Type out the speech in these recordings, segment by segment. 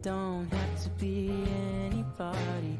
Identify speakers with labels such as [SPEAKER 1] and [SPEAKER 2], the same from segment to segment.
[SPEAKER 1] don't have to be anybody.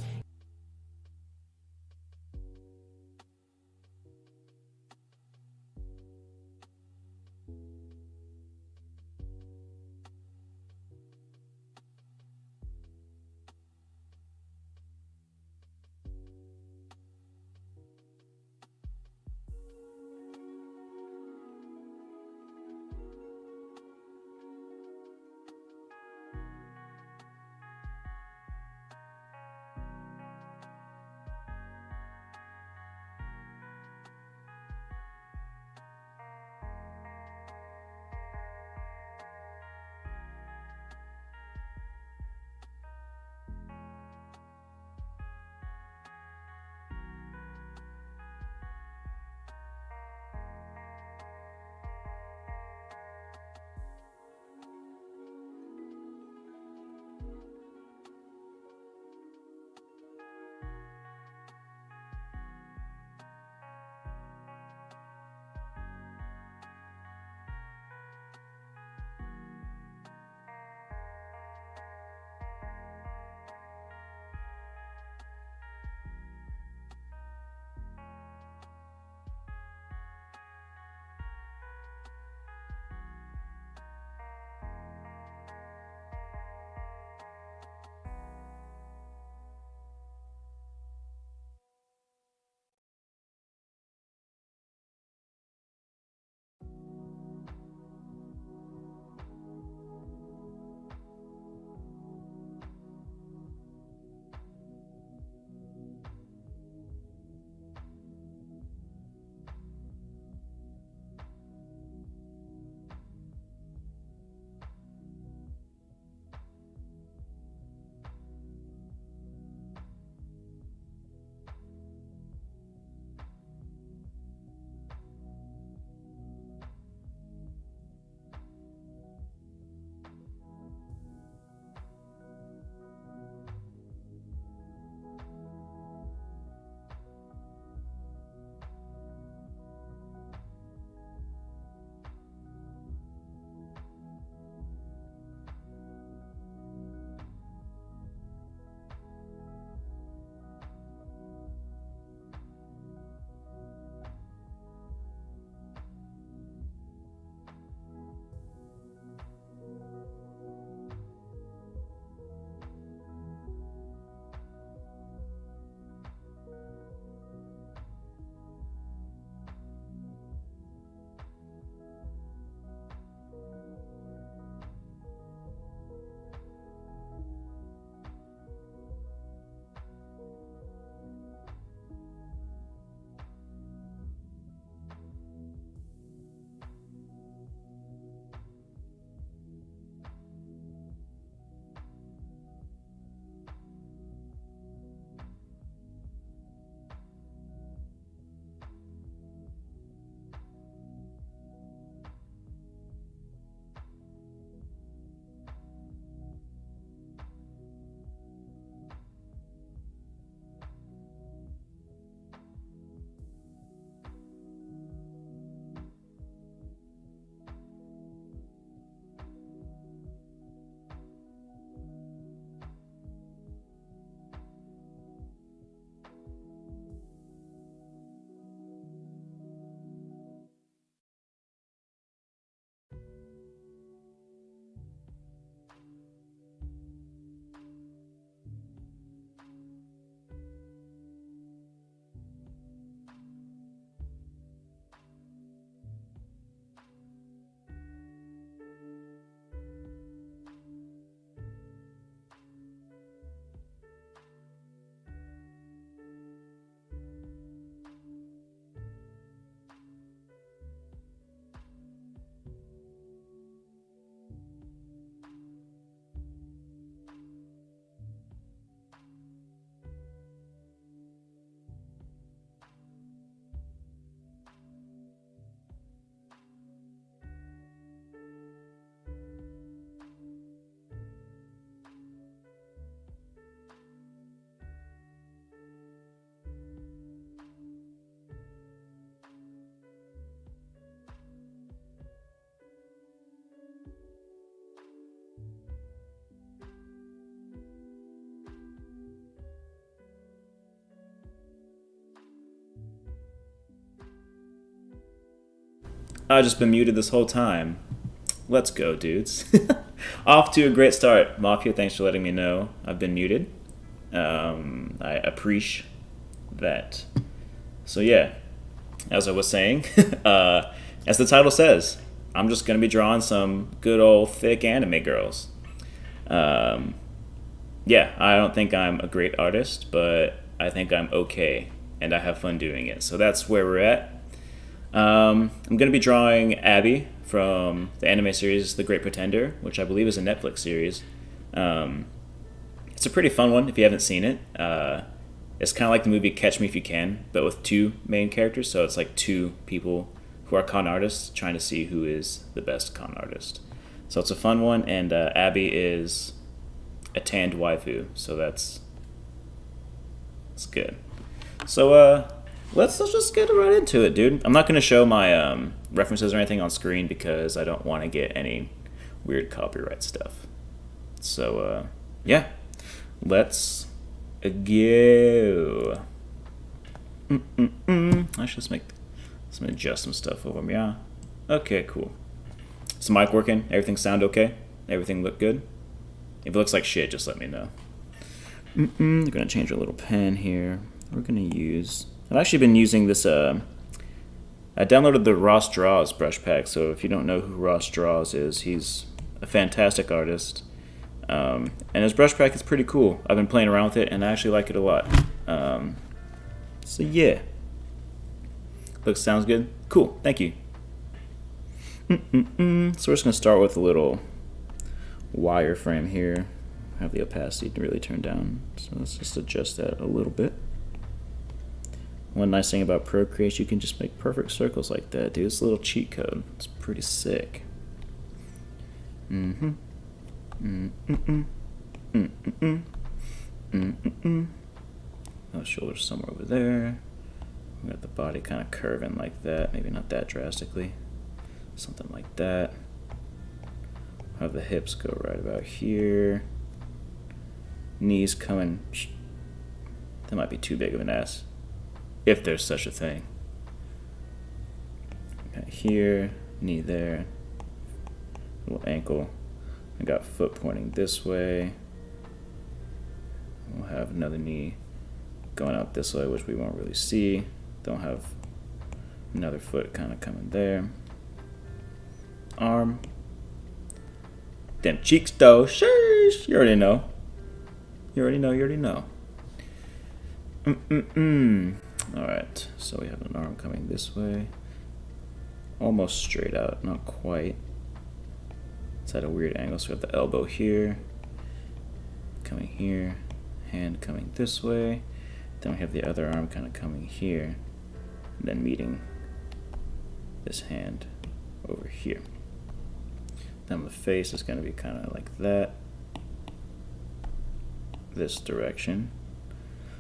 [SPEAKER 2] I've just been muted this whole time. Let's go, dudes. Off to a great start. Mafia, thanks for letting me know I've been muted. I appreciate that. So yeah, as I was saying, as the title says, I'm just going to be drawing some good old thick anime girls. Yeah, I don't think I'm a great artist, but I think I'm okay, and I have fun doing it. So that's where we're at. I'm going to be drawing Abby from the anime series The Great Pretender, which I believe is a Netflix series. It's a pretty fun one if you haven't seen it. It's kind of like the movie Catch Me If You Can, but with two main characters. So it's like two people who are con artists trying to see who is the best con artist. So it's a fun one, and Abby is a tanned waifu, so that's good. So let's just get right into it, dude. I'm not going to show my references or anything on screen because I don't want to get any weird copyright stuff. So yeah, let's go. I should let's adjust some stuff over me. Yeah. Okay, cool. Is the mic working? Everything sound okay? Everything look good? If it looks like shit, just let me know. We're gonna change our little pen here. We're gonna use. I've actually been using this. I downloaded the Ross Draws brush pack. So if you don't know who Ross Draws is, he's a fantastic artist. And his brush pack is pretty cool. I've been playing around with it, and I actually like it a lot. So yeah, sounds good. Cool. Thank you. So we're just gonna start with a little wireframe here. Have the opacity to really turn down. So let's just adjust that a little bit. One nice thing about Procreate, you can just make perfect circles like that, dude. It's a little cheat code. It's pretty sick. Oh, shoulder's somewhere over there. We got the body kind of curving like that. Maybe not that drastically. Something like that. Have the hips go right about here. Knees coming. That might be too big of an ass, if there's such a thing. Got here, knee there, little ankle. I got foot pointing this way. We'll have another knee going out this way, which we won't really see. Don't have another foot kind of coming there. Arm. Them cheeks though, sheesh. You already know. You already know. Alright, so we have an arm coming this way. Almost straight out, not quite. It's at a weird angle, so we have the elbow here. Coming here. Hand coming this way. Then we have the other arm kind of coming here. And then meeting this hand over here. Then the face is going to be kind of like that. This direction.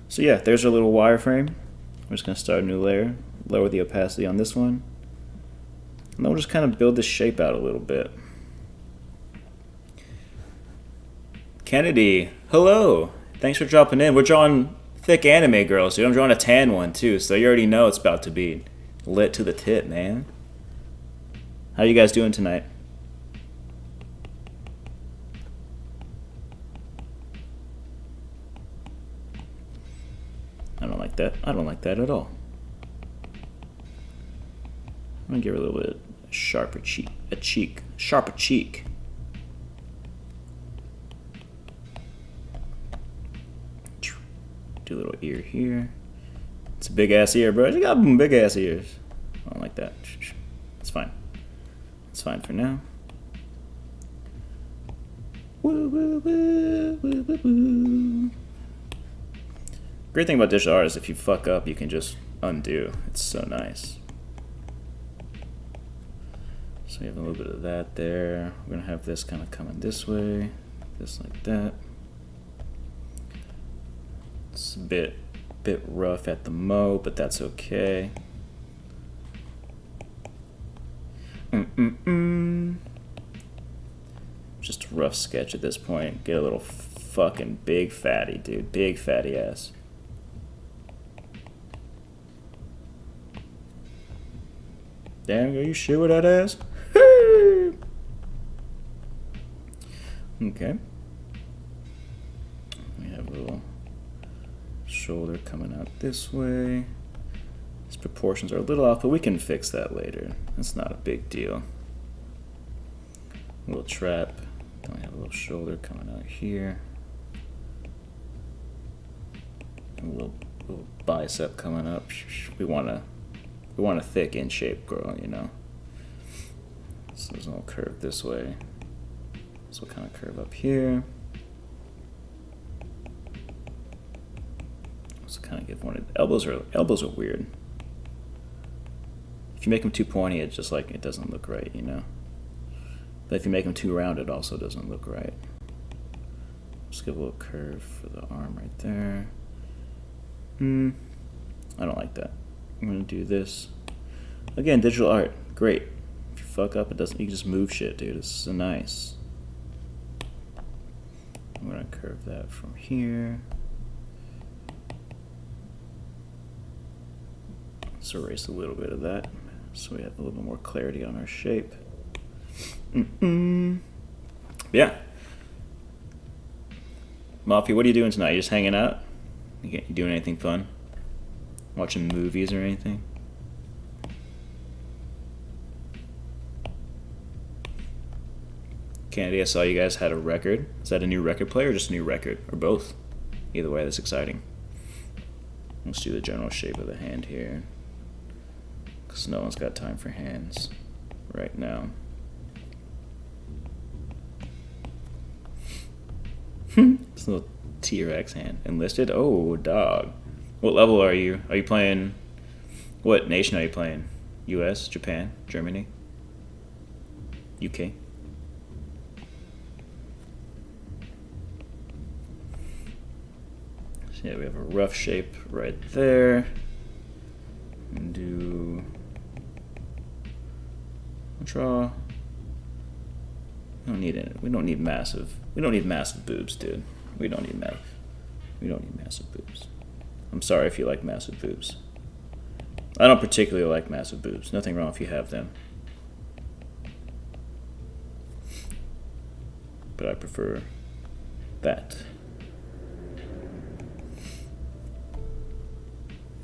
[SPEAKER 2] So yeah, there's our little wireframe. We're just going to start a new layer. Lower the opacity on this one. And then we'll just kind of build this shape out a little bit. Kennedy, hello. Thanks for dropping in. We're drawing thick anime girls, dude. I'm drawing a tan one too, so you already know it's about to be lit to the tip, man. How you guys doing tonight? I don't like that. I don't like that at all. I'm gonna give her a little bit sharper cheek. Sharper cheek. Do a little ear here. It's a big ass ear, bro. You got big ass ears. I don't like that. It's fine. It's fine for now. Woo, woo, woo, woo, woo, woo. Great thing about digital art is if you fuck up, you can just undo. It's so nice. So we have a little bit of that there. We're gonna have this kind of coming this way, this like that. It's a bit rough at the mo, but that's okay. Just a rough sketch at this point. Get a little fucking big fatty, dude. Big fatty ass. Damn, girl, you shit with that ass? Okay. We have a little shoulder coming out this way. These proportions are a little off, but we can fix that later. That's not a big deal. A little trap. Then we have a little shoulder coming out here. A little bicep coming up. We want a thick in shape girl, you know. So there's a little curve this way. So we'll kind of curve up here. So kind of give one. Elbows are weird. If you make them too pointy, it's just like it doesn't look right, you know. But if you make them too round, it also doesn't look right. Just give a little curve for the arm right there. I don't like that. I'm gonna do this again. Digital art, great. If you fuck up, it doesn't. You can just move shit, dude. It's so nice. I'm gonna curve that from here. Let's erase a little bit of that so we have a little bit more clarity on our shape. Yeah. Mafia, what are you doing tonight? You just hanging out? You doing anything fun? Watching movies or anything? Kennedy, I saw you guys had a record. Is that a new record player or just a new record? Or both? Either way, that's exciting. Let's do the general shape of the hand here. Because no one's got time for hands right now. This little T-Rex hand. Enlisted? Oh, dog. What level are you? Are you playing... What nation are you playing? US? Japan? Germany? UK? So yeah, we have a rough shape right there. And do... Draw... We don't need it. We don't need massive boobs, dude. We don't need massive boobs. I'm sorry if you like massive boobs. I don't particularly like massive boobs. Nothing wrong if you have them. But I prefer that.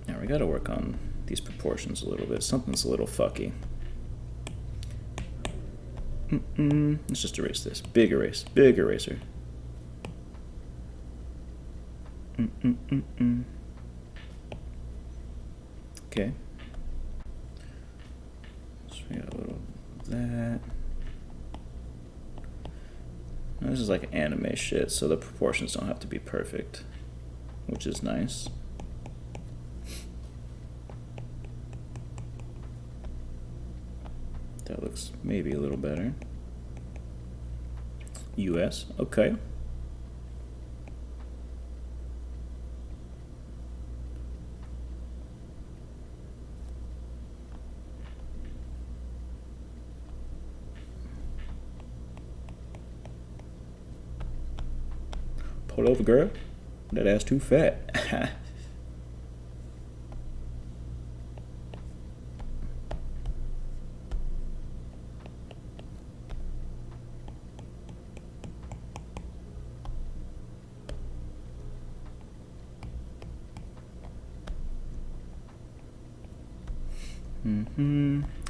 [SPEAKER 2] Now we gotta work on these proportions a little bit. Something's a little fucky. Let's just erase this. Big eraser. Okay. So we got a little of that. Now this is like anime shit, so the proportions don't have to be perfect, which is nice. That looks maybe a little better. US, okay. Pull over, girl. That ass too fat.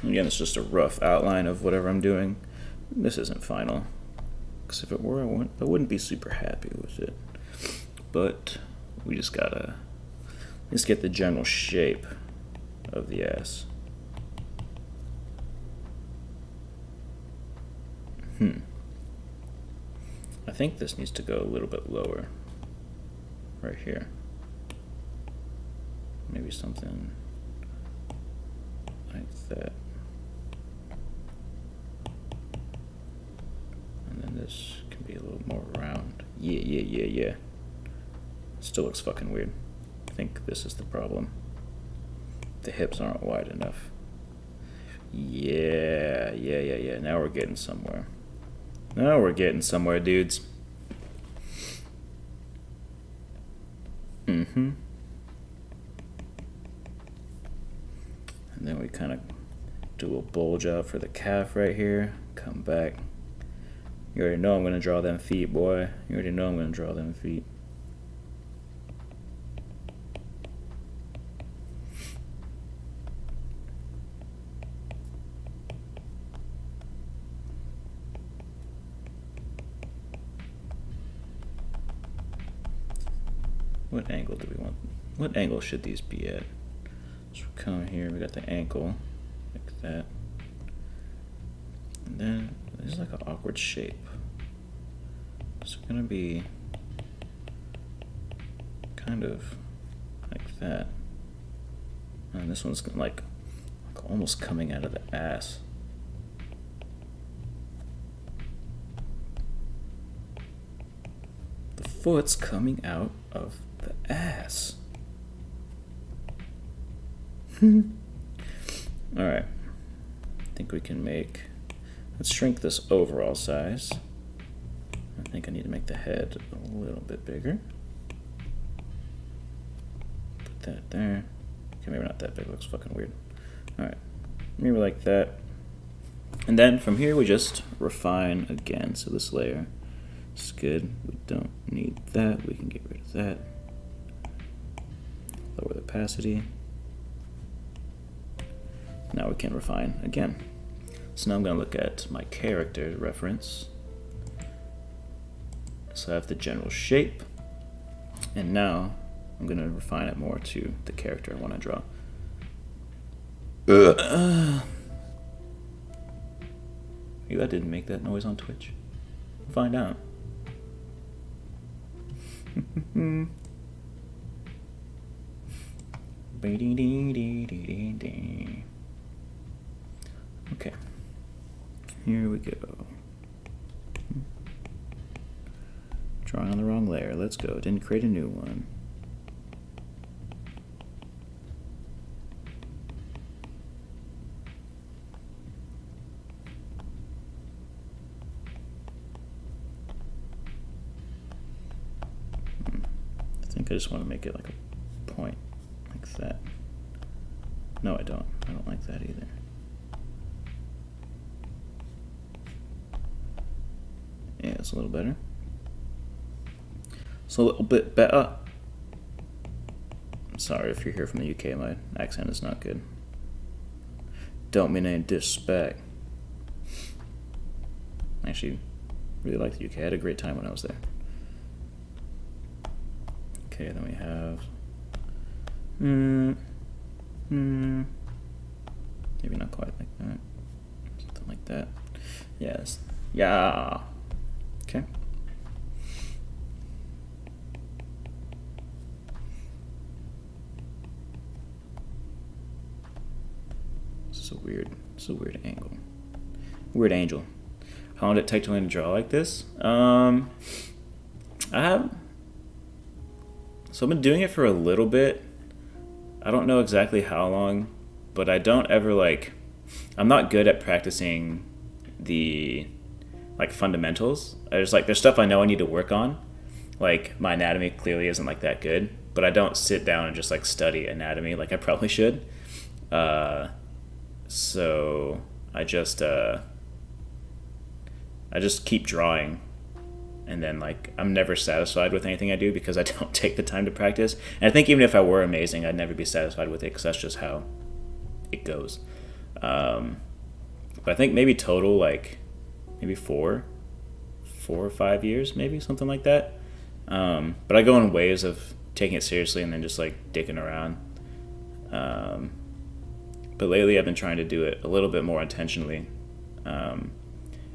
[SPEAKER 2] Again, it's just a rough outline of whatever I'm doing. This isn't final. Because if it were, I wouldn't be super happy with it. But we just gotta get the general shape of the ass. I think this needs to go a little bit lower. Right here. Maybe something like that. And then this can be a little more round. Yeah. Still looks fucking weird. I think this is the problem. The hips aren't wide enough. Yeah. Now we're getting somewhere. Dudes. And then we kind of do a little bulge out for the calf right here. Come back. You already know I'm going to draw them feet, boy. You already know I'm going to draw them feet. What angle do we want? What angle should these be at? So we come here, we got the ankle, like that. And then this is like an awkward shape. It's gonna be kind of like that. And this one's like almost coming out of the ass. The foot's coming out of the ass. Alright. I think we can make... Let's shrink this overall size. I think I need to make the head a little bit bigger. Put that there. Okay, maybe not that big. It looks fucking weird. Alright. Maybe like that. And then from here we just refine again. So this layer is good. We don't need that. We can get rid of that. Lower the opacity. Now we can refine again. So now I'm going to look at my character reference. So I have the general shape. And now I'm going to refine it more to the character I want to draw. You that didn't make that noise on Twitch? Find out. Okay, here we go. Drawing on the wrong layer. Let's go. Didn't create a new one. I think I just want to make it like a point, like that. No, I don't. I don't like that either. Yeah, it's a little better. It's a little bit better. I'm sorry if you're here from the UK, my accent is not good. Don't mean any disrespect. I actually really like the UK. I had a great time when I was there. Okay, then we have... maybe not quite like that. Something like that. Yes. Yeah. Okay. This is a weird angle. Weird angel. How long did it take to learn to draw like this? I have. So I've been doing it for a little bit. I don't know exactly how long, but I don't ever like. I'm not good at practicing the like fundamentals. I just like there's stuff I know I need to work on. Like my anatomy clearly isn't like that good, but I don't sit down and just like study anatomy like I probably should. So I just keep drawing, and then like I'm never satisfied with anything I do because I don't take the time to practice. And I think even if I were amazing, I'd never be satisfied with it because that's just how it goes. But I think maybe total like maybe 4 or 5 years, maybe something like that. But I go in waves of taking it seriously and then just like dicking around. But lately I've been trying to do it a little bit more intentionally. And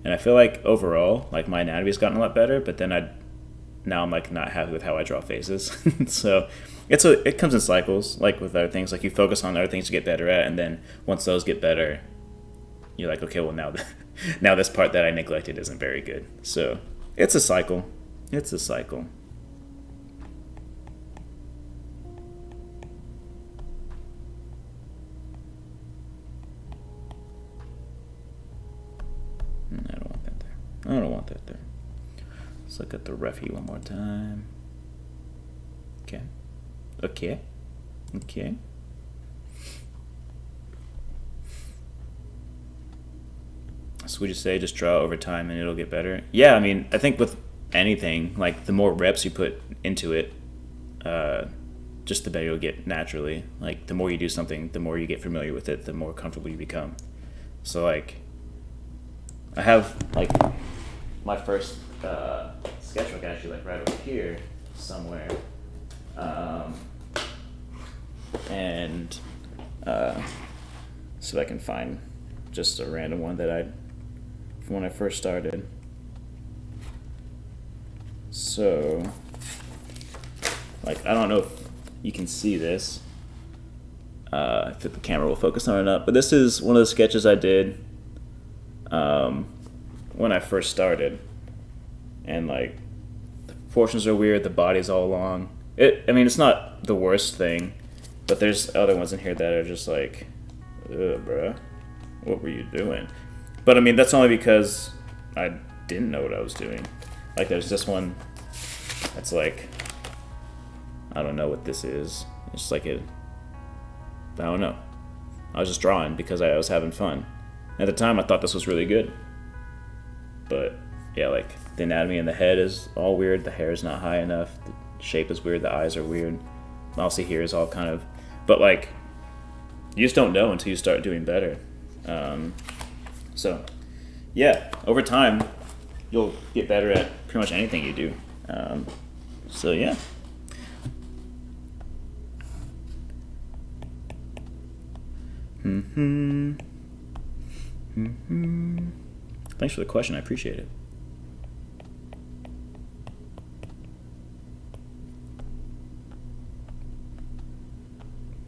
[SPEAKER 2] I feel like overall, like my anatomy's gotten a lot better, but then now I'm like not happy with how I draw faces. So it comes in cycles, like with other things. Like you focus on other things to get better at, and then once those get better, you're like, okay, well now this part that I neglected isn't very good. So it's a cycle. It's a cycle. I don't want that there. I don't want that there. Let's look at the refi one more time. Okay. Okay. Okay. So would you say just draw over time and it'll get better? Yeah, I mean, I think with anything, like the more reps you put into it, just the better you'll get naturally. Like the more you do something, the more you get familiar with it, the more comfortable you become. So like, I have like my first sketchbook actually like right over here somewhere, and see if I can find just a random one that from when I first started. So, like, I don't know if you can see this, if the camera will focus on it or not, but this is one of the sketches I did when I first started. And, like, the proportions are weird, the body's all long. I mean, it's not the worst thing, but there's other ones in here that are just like, ugh, bruh, what were you doing? But, I mean, that's only because I didn't know what I was doing. Like, there's this one that's like, I don't know what this is. It's like I don't know. I was just drawing because I was having fun. At the time, I thought this was really good. But, yeah, like, the anatomy in the head is all weird. The hair is not high enough. The shape is weird. The eyes are weird. Mousy here is all kind of... But, like, you just don't know until you start doing better. So, yeah, over time, you'll get better at pretty much anything you do. So, yeah. Thanks for the question. I appreciate it.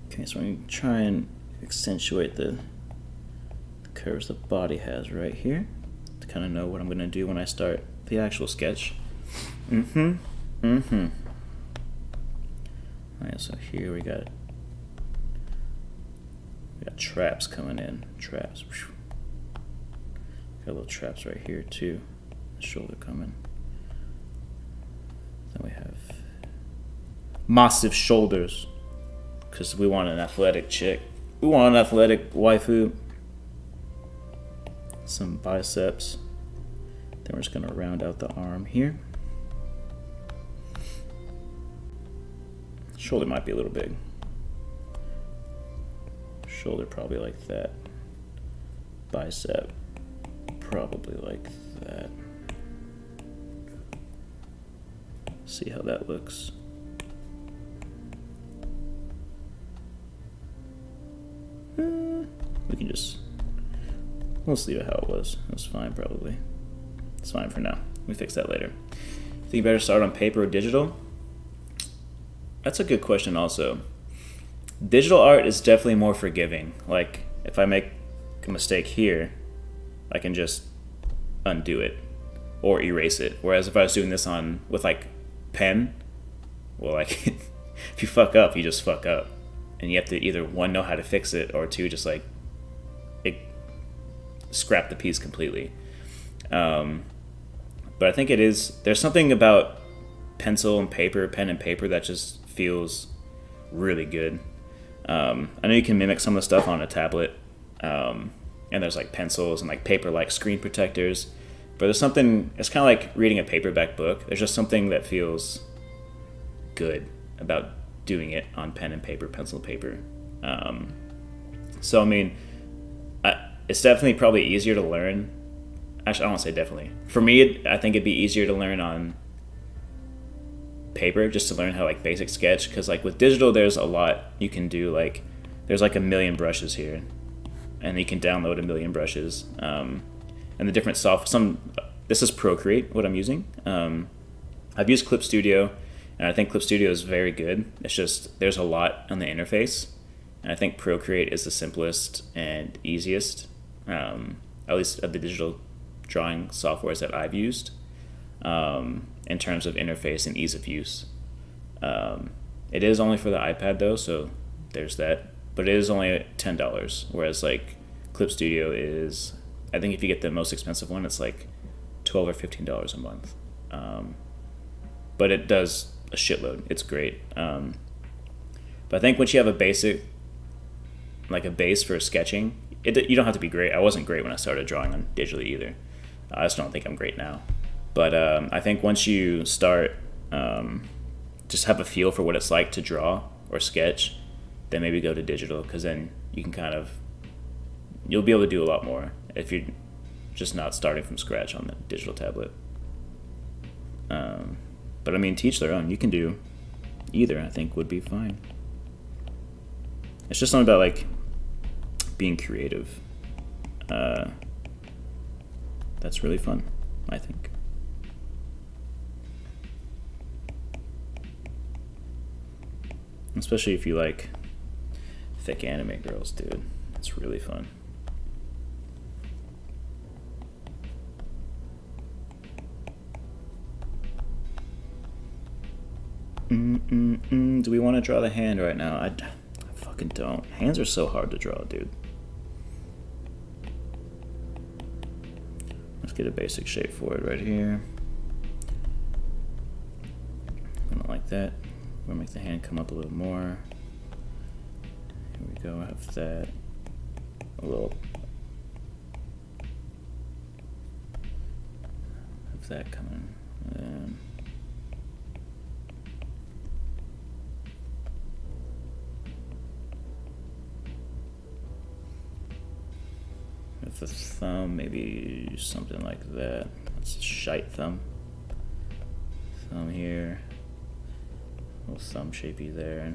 [SPEAKER 2] Okay, so I'm going to try and accentuate the curves the body has right here to kind of know what I'm going to do when I start the actual sketch. Alright, so here we got traps coming in. Traps. Got little traps right here too. The shoulder coming. Then we have massive shoulders, because we want an athletic chick. We want an athletic waifu. Some biceps. Then we're just gonna round out the arm here. Shoulder might be a little big. Shoulder probably like that. Bicep probably like that. See how that looks. We can let's leave it how it was. That's fine probably. It's fine for now. We fix that later. Think you better start on paper or digital? That's a good question also. Digital art is definitely more forgiving. Like, if I make a mistake here, I can just undo it or erase it. Whereas if I was doing this with like pen, well, like if you fuck up, you just fuck up, and you have to either one, know how to fix it, or two, just like scrap the piece completely. But I think there's something about pencil and paper, pen and paper, that just feels really good. I know you can mimic some of the stuff on a tablet, and there's like pencils and like paper-like screen protectors, but there's something, it's kind of like reading a paperback book. There's just something that feels good about doing it on pen and paper, pencil and paper. So I mean, it's definitely probably easier to learn. Actually, I don't want to say definitely. For me, I think it'd be easier to learn on paper, just to learn how like basic sketch, because like with digital there's a lot you can do. Like there's like a million brushes here, and you can download a million brushes, and the different this is Procreate what I'm using. I've used Clip Studio, and I think Clip Studio is very good. It's just there's a lot on the interface, and I think Procreate is the simplest and easiest, at least of the digital drawing softwares that I've used, in terms of interface and ease of use. It is only for the iPad though, so there's that. But it is only $10, whereas like Clip Studio is, I think if you get the most expensive one, it's like $12 or $15 a month. But it does a shitload. It's great. But I think once you have a base for sketching, You don't have to be great. I wasn't great when I started drawing on digitally either. I just don't think I'm great now. But I think once you start, just have a feel for what it's like to draw or sketch, then maybe go to digital, because then you can you'll be able to do a lot more if you're just not starting from scratch on the digital tablet. But I mean, teach their own. You can do either, I think would be fine. It's just something about like being creative. That's really fun, I think. Especially if you like thick anime girls, dude. It's really fun. Do we want to draw the hand right now? I fucking don't. Hands are so hard to draw, dude. Let's get a basic shape for it right here. I don't like that. We'll make the hand come up a little more. Here we go. I have that. A little. Have that coming. With the thumb, maybe something like that. That's a shite thumb. Thumb here. A little thumb shapey there.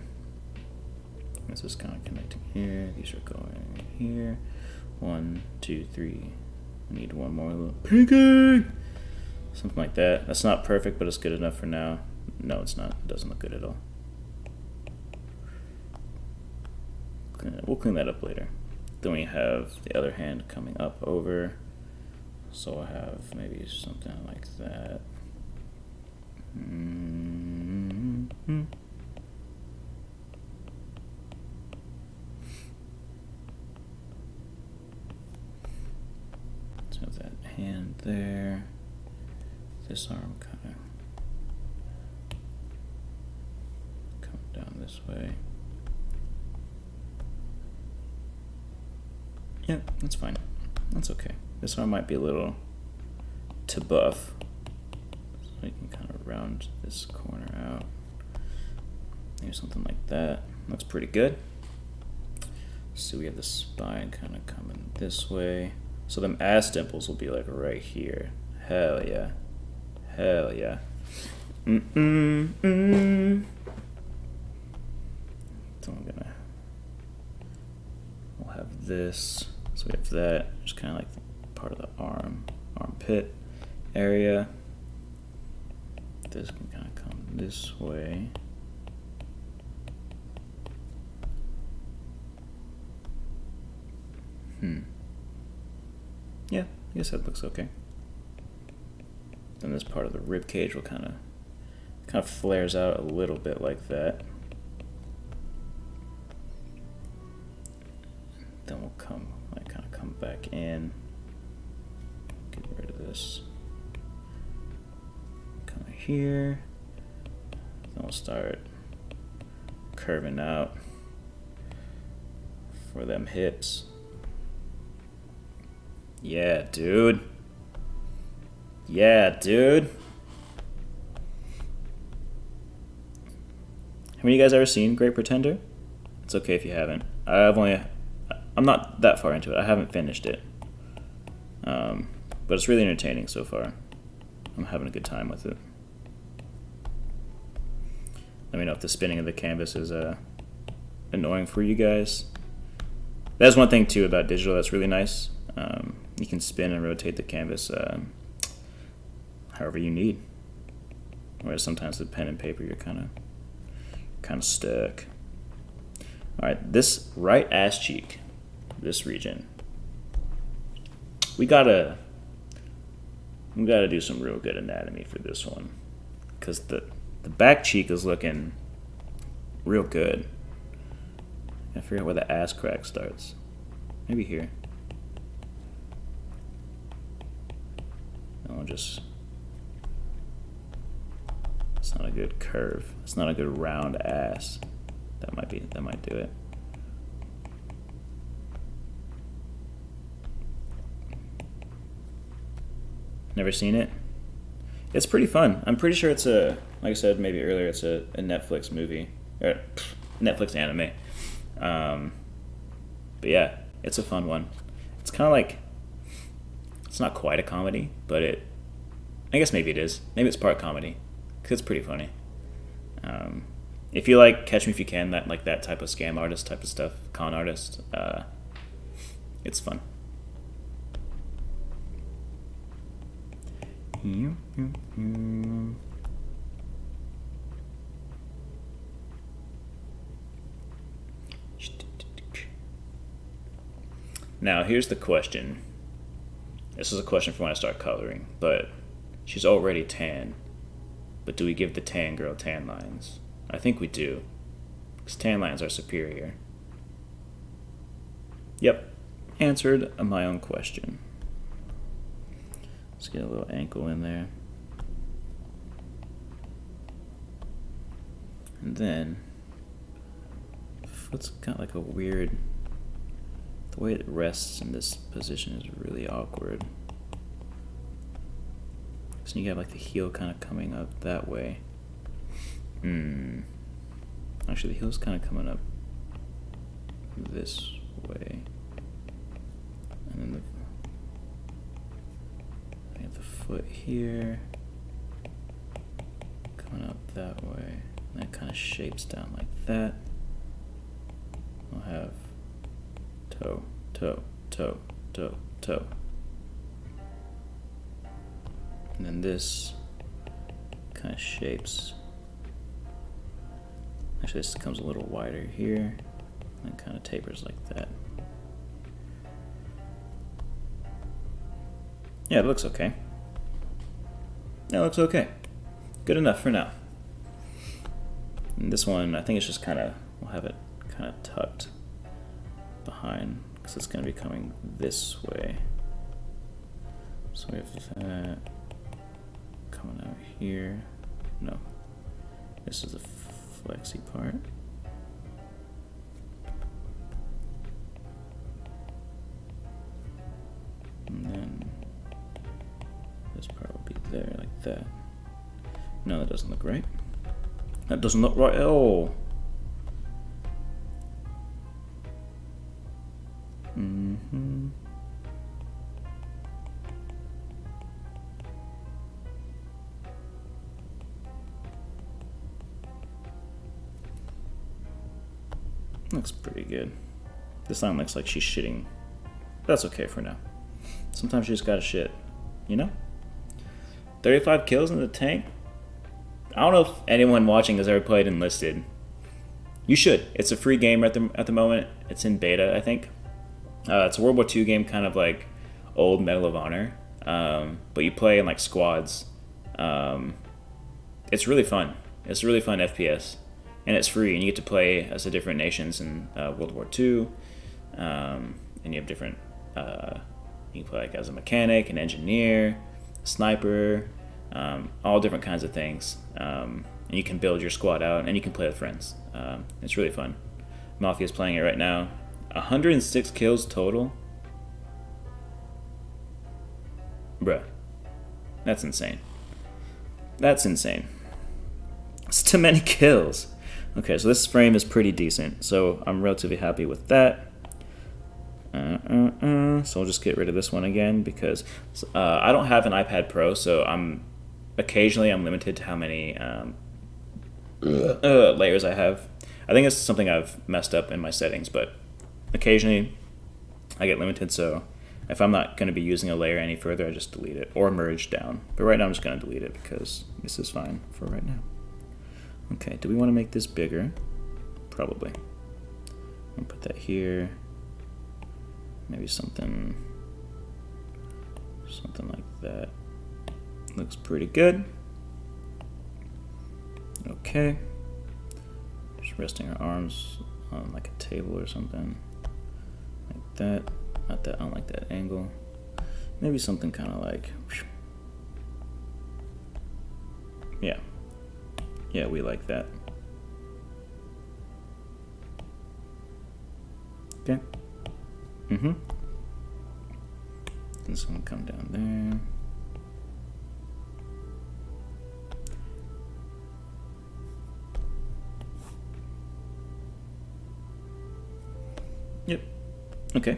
[SPEAKER 2] This is kind of connecting here. These are going here. 1, 2, 3. I need one more little pinky. Something like that. That's not perfect, but it's good enough for now. No, it's not. It doesn't look good at all. We'll clean that up later. Then we have the other hand coming up over. So I have maybe something like that. So that hand there. This arm kind of coming down this way. Yeah, that's fine. That's okay. This arm might be a little too buff. So you can kind of round this corner out. Maybe something like that. Looks pretty good. So we have the spine kind of coming this way. So them ass dimples will be like right here. Hell yeah. Hell yeah. So we'll have this. So we have that, just kind of like part of the armpit area. This can kind of come this way. Yeah, I guess that looks okay. Then this part of the rib cage will kind of flares out a little bit like that. Then we'll come back in. Get rid of this. Come here. Then we'll start curving out for them hips. Yeah, dude. Yeah, dude. Have any of you guys ever seen Great Pretender? It's okay if you haven't. I'm not that far into it. I haven't finished it. But it's really entertaining so far. I'm having a good time with it. Let me know if the spinning of the canvas is annoying for you guys. That's one thing too about digital that's really nice. You can spin and rotate the canvas however you need. Whereas sometimes with pen and paper you're kind of stuck. All right, this right ass cheek, this region, we gotta do some real good anatomy for this one, because the back cheek is looking real good. I forget where the ass crack starts. Maybe here. No, it's not a good curve. It's not a good round ass. That might do it. Never seen it? It's pretty fun. I'm pretty sure it's a, like I said maybe earlier, it's a Netflix movie. Or Netflix anime. But yeah, it's a fun one. It's kind of like, it's not quite a comedy, but I guess maybe it is. Maybe it's part comedy, because it's pretty funny. If you like Catch Me If You Can, that type of scam artist type of stuff, con artist, it's fun. Now, here's the question. This is a question for when I start coloring, but she's already tan. But do we give the tan girl tan lines? I think we do, because tan lines are superior. Yep, answered my own question. Let's get a little ankle in there. And then, foot's got like a weird, the way it rests in this position is really awkward. So you have like the heel kind of coming up that way. Actually, the heel's kind of coming up this way. And then I have the foot here coming up that way. And that kind of shapes down like that. I'll have toe, toe, toe, toe, toe. And then this kind of shapes. Actually, this becomes a little wider here, and kind of tapers like that. Yeah, it looks okay. Yeah, it looks okay. Good enough for now. And this one, I think it's just kind of, we'll have it kind of tucked behind, because it's going to be coming this way. So we have that coming out here. No, this is the flexy part. And then this part will be there like that. No, that doesn't look right. That doesn't look right at all. Looks pretty good. This line looks like she's shitting. That's okay for now. Sometimes you just gotta shit, you know? 35 kills in the tank? I don't know if anyone watching has ever played Enlisted. You should. It's a free game at the moment. It's in beta, I think. It's a World War II game, kind of like old Medal of Honor. But you play in like squads. It's really fun. It's a really fun FPS. And it's free, and you get to play as the different nations in World War II. And you have different, you can play like as a mechanic, an engineer, a sniper, all different kinds of things. And you can build your squad out, and you can play with friends. It's really fun. Mafia's playing it right now. 106 kills total. Bruh. That's insane. That's insane. It's too many kills. Okay, so this frame is pretty decent, so I'm relatively happy with that. So I'll just get rid of this one again, because I don't have an iPad Pro, so occasionally I'm limited to how many layers I have. I think it's something I've messed up in my settings, but occasionally I get limited, so if I'm not going to be using a layer any further, I just delete it, or merge down. But right now I'm just going to delete it, because this is fine for right now. Okay, do we want to make this bigger? Probably. I'll put that here. Maybe something like that. Looks pretty good. Okay. Just resting our arms on like a table or something. Like that. Not that, I don't like that angle. Maybe something kind of like, yeah. Yeah, we like that. Okay. This one come down there. Yep. Okay.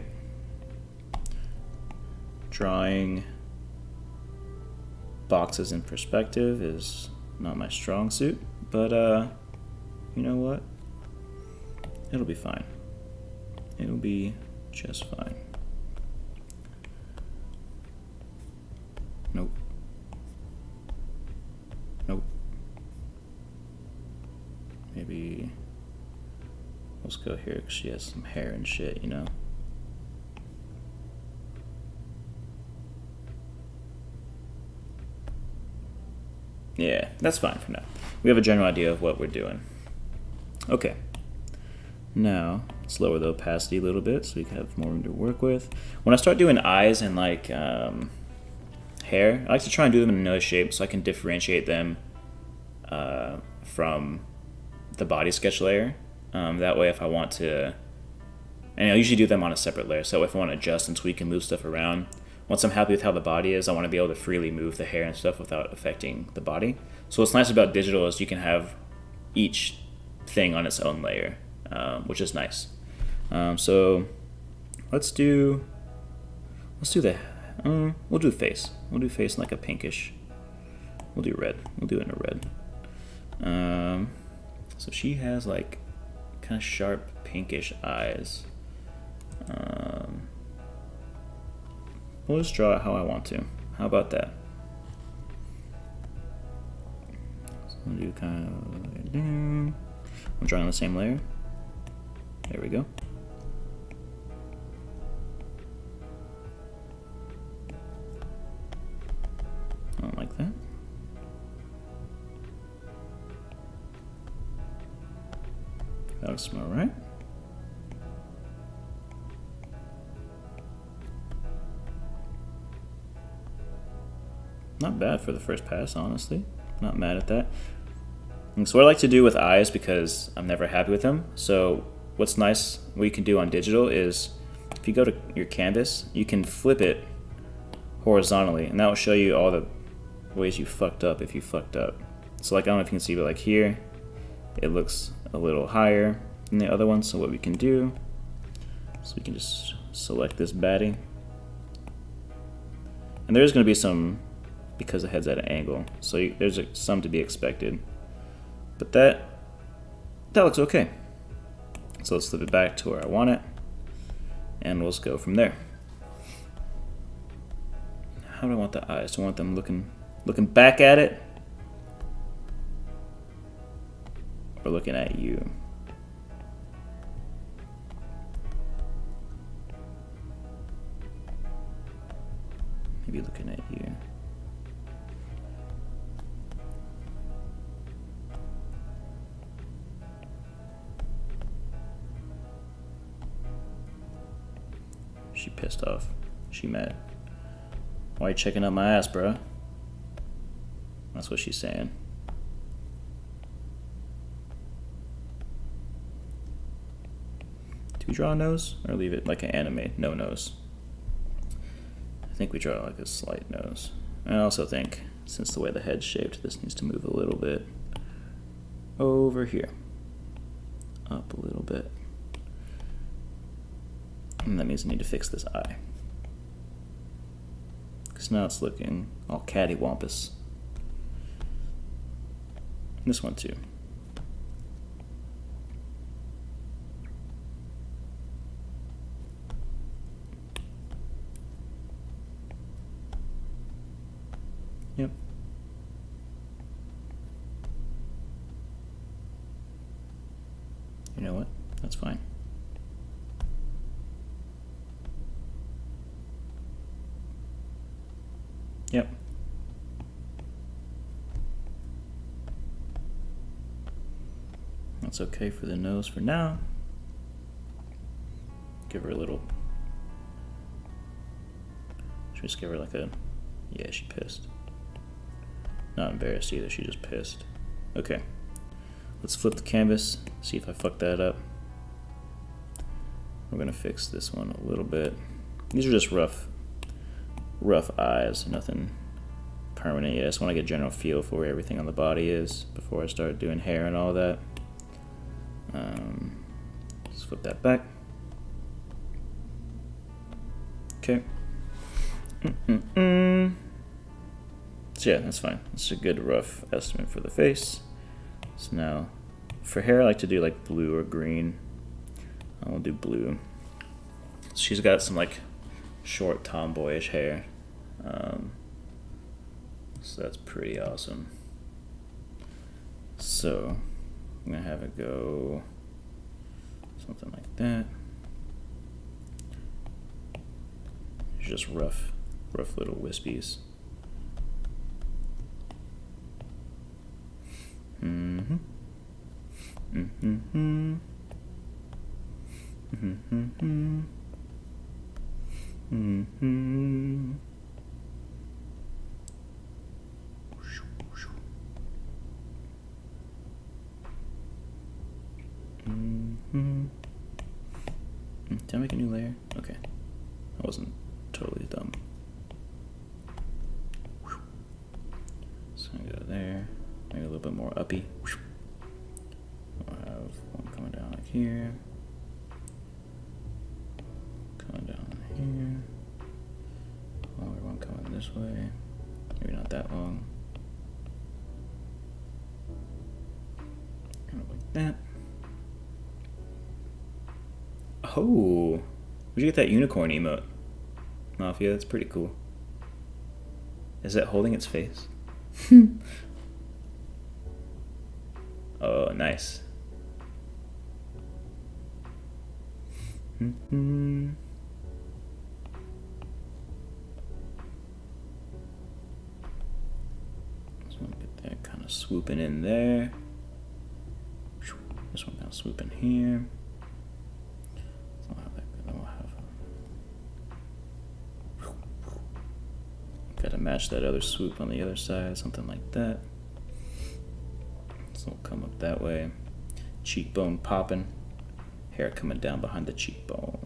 [SPEAKER 2] Drawing boxes in perspective is not my strong suit, but you know what? It'll be fine. It'll be just fine. Nope. Nope. Maybe let's go here because she has some hair and shit, you know? Yeah, that's fine for now. We have a general idea of what we're doing. Okay. Now, let's lower the opacity a little bit so we can have more room to work with. When I start doing eyes and like hair, I like to try and do them in a nose shape so I can differentiate them from the body sketch layer. That way if I want to, and I usually do them on a separate layer, so if I want to adjust and tweak and move stuff around, once I'm happy with how the body is, I want to be able to freely move the hair and stuff without affecting the body. So what's nice about digital is you can have each thing on its own layer, which is nice. So let's do we'll do face. We'll do face in like a pinkish. We'll do red. We'll do it in a red. So she has like kind of sharp pinkish eyes. We'll just draw it how I want to. How about that? So we'll do kind of. I'm drawing on the same layer. There we go. I don't like that. That looks all right. Not bad for the first pass, honestly. Not mad at that. And so what I like to do with eyes, because I'm never happy with them, so what's nice, what you can do on digital is, if you go to your canvas, you can flip it horizontally, and that will show you all the ways you fucked up if you fucked up. So like, I don't know if you can see, but like here, it looks a little higher than the other one, so what we can do, so we can just select this baddie. And there's going to be some, because the head's at an angle, so there's some to be expected. But that looks okay. So let's flip it back to where I want it, and we'll just go from there. How do I want the eyes? Do I want them looking back at it, or looking at you? Maybe looking at you. She pissed off. She mad. Why you checking out my ass, bruh? That's what she's saying. Do we draw a nose or leave it like an anime? No nose. I think we draw like a slight nose. I also think, since the way the head's shaped, this needs to move a little bit over here. Up a little bit. And that means I need to fix this eye. Because now it's looking all cattywampus. This one too. Yep. You know what? That's fine. Yep. That's okay for the nose for now. Give her a little. Should we just give her like a. Yeah, she pissed. Not embarrassed either, she just pissed. Okay. Let's flip the canvas, see if I fucked that up. We're gonna fix this one a little bit. These are just rough eyes, nothing permanent yet. I just want to get a general feel for where everything on the body is before I start doing hair and all that. Let's flip that back. Okay. So yeah, that's fine. That's a good rough estimate for the face. So now, for hair, I like to do like blue or green. I'll do blue. She's got some like short tomboyish hair. So that's pretty awesome. So I'm gonna have it go something like that. Just rough little wispies. Did I make a new layer? Okay. I wasn't totally dumb. So I go there. Maybe a little bit more uppy. I'll have one coming down like here. Coming down here. Longer one coming this way. Maybe not that long. Kind of like that. Oh, where'd you get that unicorn emote, Mafia? That's pretty cool. Is it holding its face? Oh, nice. Just want to get that kind of swooping in there. This one kind of swooping here. Gotta match that other swoop on the other side, something like that. So we'll come up that way. Cheekbone popping. Hair coming down behind the cheekbone.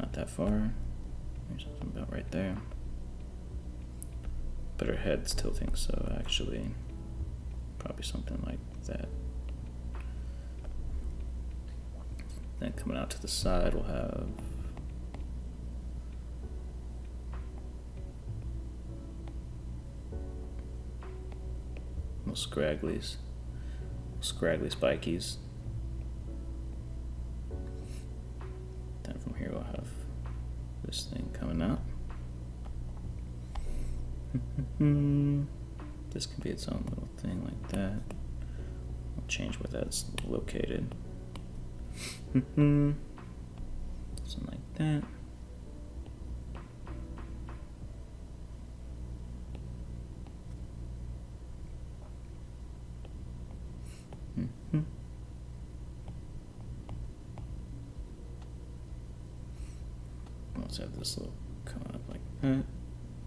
[SPEAKER 2] Not that far. There's something about right there. But her head's tilting, so actually, probably something like that. Then coming out to the side, we'll have scraggly spikies. Then from here we'll have this thing coming out. This can be its own little thing like that. I'll change where that's located. Something like that. Let's have this little come up like that,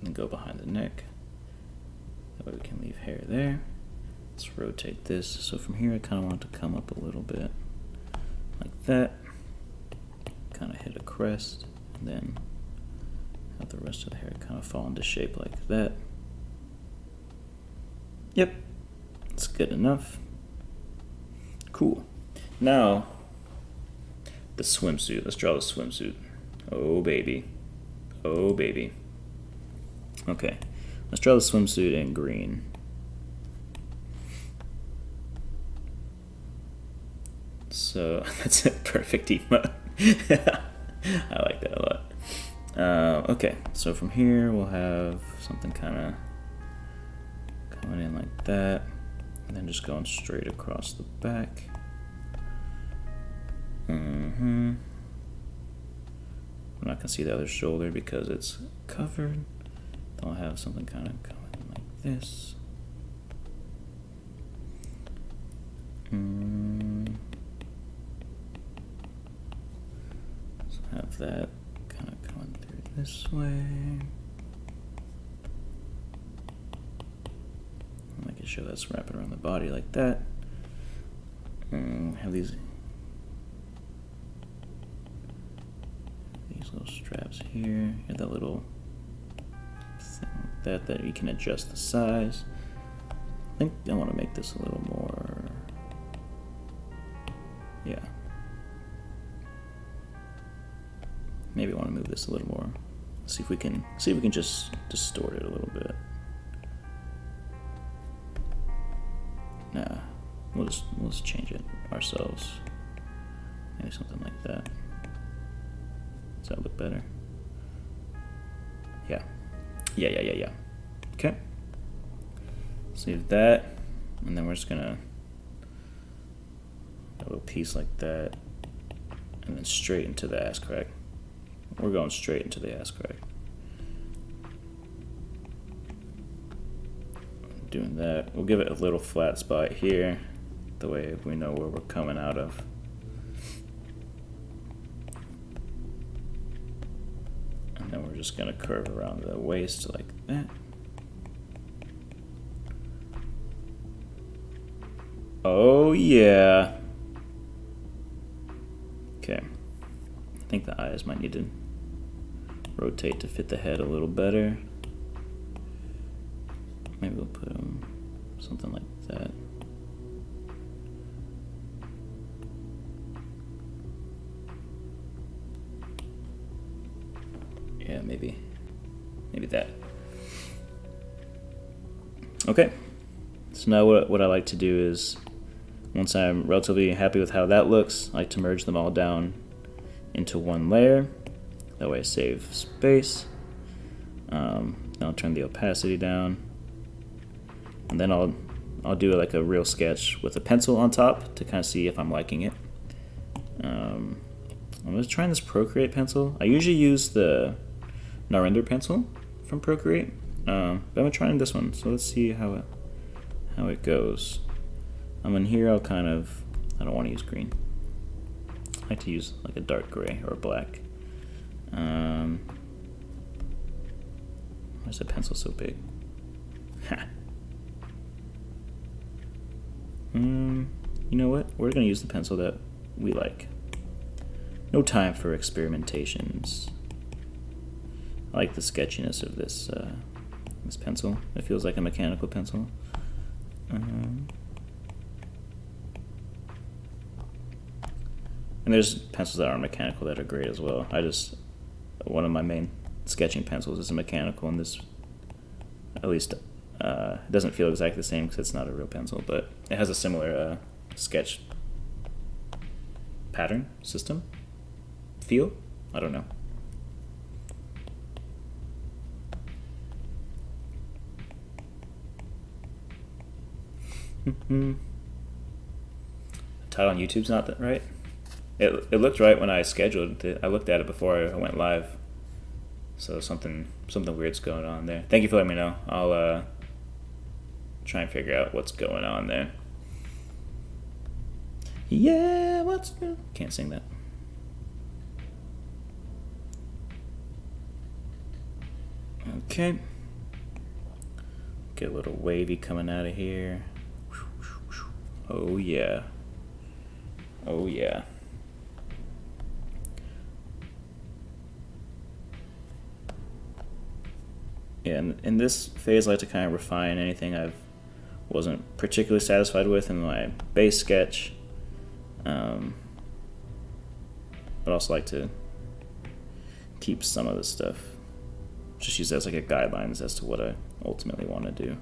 [SPEAKER 2] and go behind the neck. That way we can leave hair there. Let's rotate this. So from here, I kind of want it to come up a little bit, like that. Kind of hit a crest, and then have the rest of the hair kind of fall into shape like that. Yep, it's good enough. Cool. Now, the swimsuit. Let's draw the swimsuit. Oh, baby. Oh, baby. Okay. Let's draw the swimsuit in green. So, that's a perfect emote. I like that a lot. Okay. So, from here, we'll have something kind of coming in like that. And then just going straight across the back. We're not going to see the other shoulder because it's covered. I'll have something kind of going like this. So have that kind of going through this way. I can show that's wrapping around the body like that. Have these little straps here. Have that little thing like that you can adjust the size. I think I want to make this a little more, yeah, Maybe I want to move this a little more. See if we can just distort it a little bit. Nah, we'll just change it ourselves. Maybe something like that. Does that look better? Yeah. Okay. Save that, and then we're just gonna a little piece like that, and then straight into the ass crack. We're going straight into the ass crack. Doing that, we'll give it a little flat spot here, the way we know where we're coming out of. And then we're just gonna curve around the waist like that. Oh yeah. Okay. I think the eyes might need to rotate to fit the head a little better. Maybe we'll put them something like that. Yeah, maybe that. Okay. So now what I like to do is, once I'm relatively happy with how that looks, I like to merge them all down into one layer. That way I save space. Then I'll turn the opacity down. And then I'll do like a real sketch with a pencil on top to kind of see if I'm liking it. I'm just trying this Procreate pencil. I usually use the Narender pencil from Procreate, but I'm trying this one. So let's see how it goes. In here I don't want to use green. I like to use like a dark gray or black. Why is the pencil so big? Ha. You know what? We're gonna use the pencil that we like. No time for experimentations. I like the sketchiness of this pencil. It feels like a mechanical pencil. And there's pencils that aren't mechanical that are great as well. One of my main sketching pencils is a mechanical, and this, at least, it doesn't feel exactly the same because it's not a real pencil, but it has a similar sketch pattern system feel. I don't know. The title on YouTube's not that right. It looked right when I scheduled it. I looked at it before I went live. So something weird's going on there. Thank you for letting me know. I'll try and figure out what's going on there. Yeah, can't sing that. Okay. Get a little wavy coming out of here. Oh yeah. Oh yeah. Yeah, and in this phase I like to kind of refine anything I wasn't particularly satisfied with in my base sketch. But also like to keep some of this stuff. Just use that as like a guidelines as to what I ultimately want to do.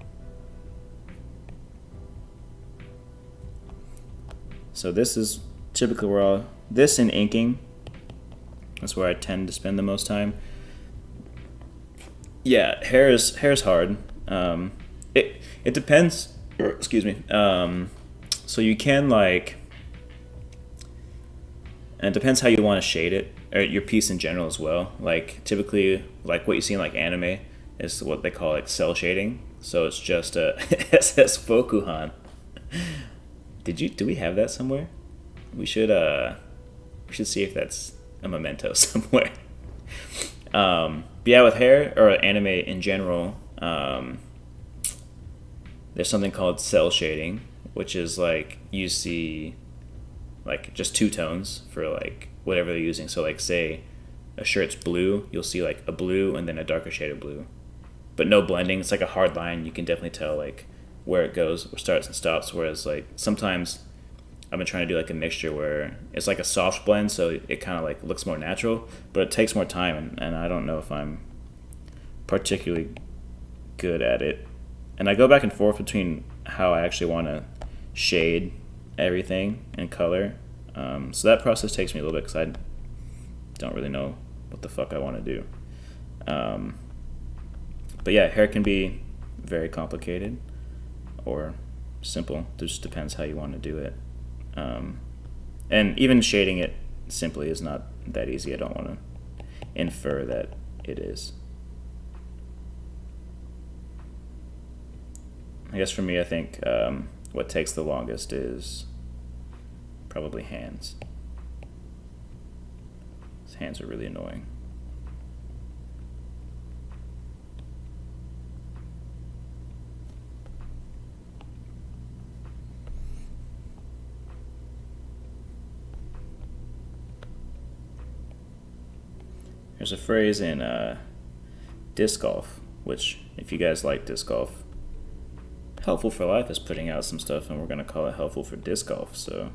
[SPEAKER 2] So this is typically where this and inking, that's where I tend to spend the most time. Yeah, hair is hard. It depends. Excuse me. So you can and it depends how you want to shade it, or your piece in general as well. Like typically, like what you see in like anime is what they call like cell shading. So it's just SS Fokuhan. Do we have that somewhere? We should see if that's a memento somewhere. But yeah, with hair or anime in general, there's something called cell shading, which is like you see like just two tones for like whatever they're using. So like say a shirt's blue, you'll see like a blue and then a darker shade of blue, but no blending. It's like a hard line. You can definitely tell like where it goes, where it starts and stops. Whereas like sometimes I've been trying to do like a mixture where it's like a soft blend, so it kind of like looks more natural, but it takes more time, and I don't know if I'm particularly good at it. And I go back and forth between how I actually want to shade everything and color. So that process takes me a little bit because I don't really know what the fuck I want to do. But yeah, hair can be very complicated or simple. It just depends how you want to do it. And even shading it simply is not that easy. I don't want to infer that it is. I guess for me, I think what takes the longest is probably hands. His hands are really annoying. There's a phrase in disc golf, which, if you guys like disc golf, Helpful for Life is putting out some stuff, and we're going to call it Helpful for Disc Golf, so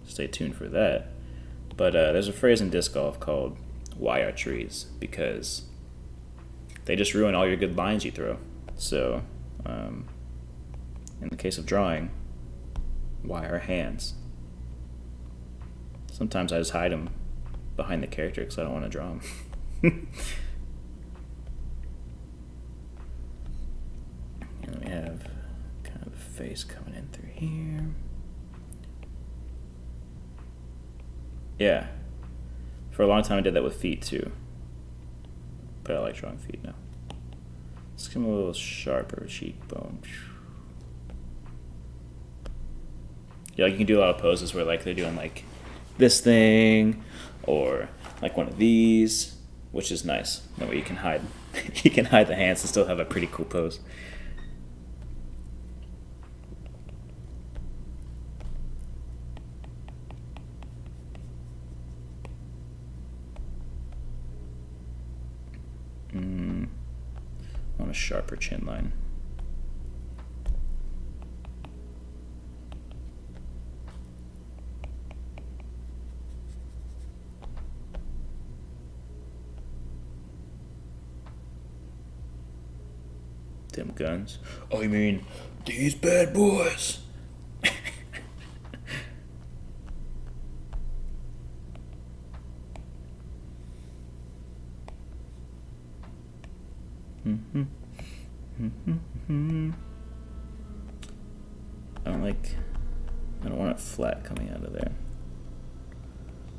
[SPEAKER 2] stay tuned for that. But there's a phrase in disc golf called "why are trees?" because they just ruin all your good lines you throw. So, in the case of drawing, why are hands? Sometimes I just hide them behind the character because I don't want to draw them. And we have kind of a face coming in through here. Yeah. For a long time I did that with feet too. But I like drawing feet now. Let's give him a little sharper cheekbone. Yeah, like you can do a lot of poses where like they're doing like this thing or like one of these, which is nice. That way you can hide you can hide the hands and still have a pretty cool pose. I want a sharper chin line. Them guns. Oh, you mean these bad boys? I don't want it flat coming out of there.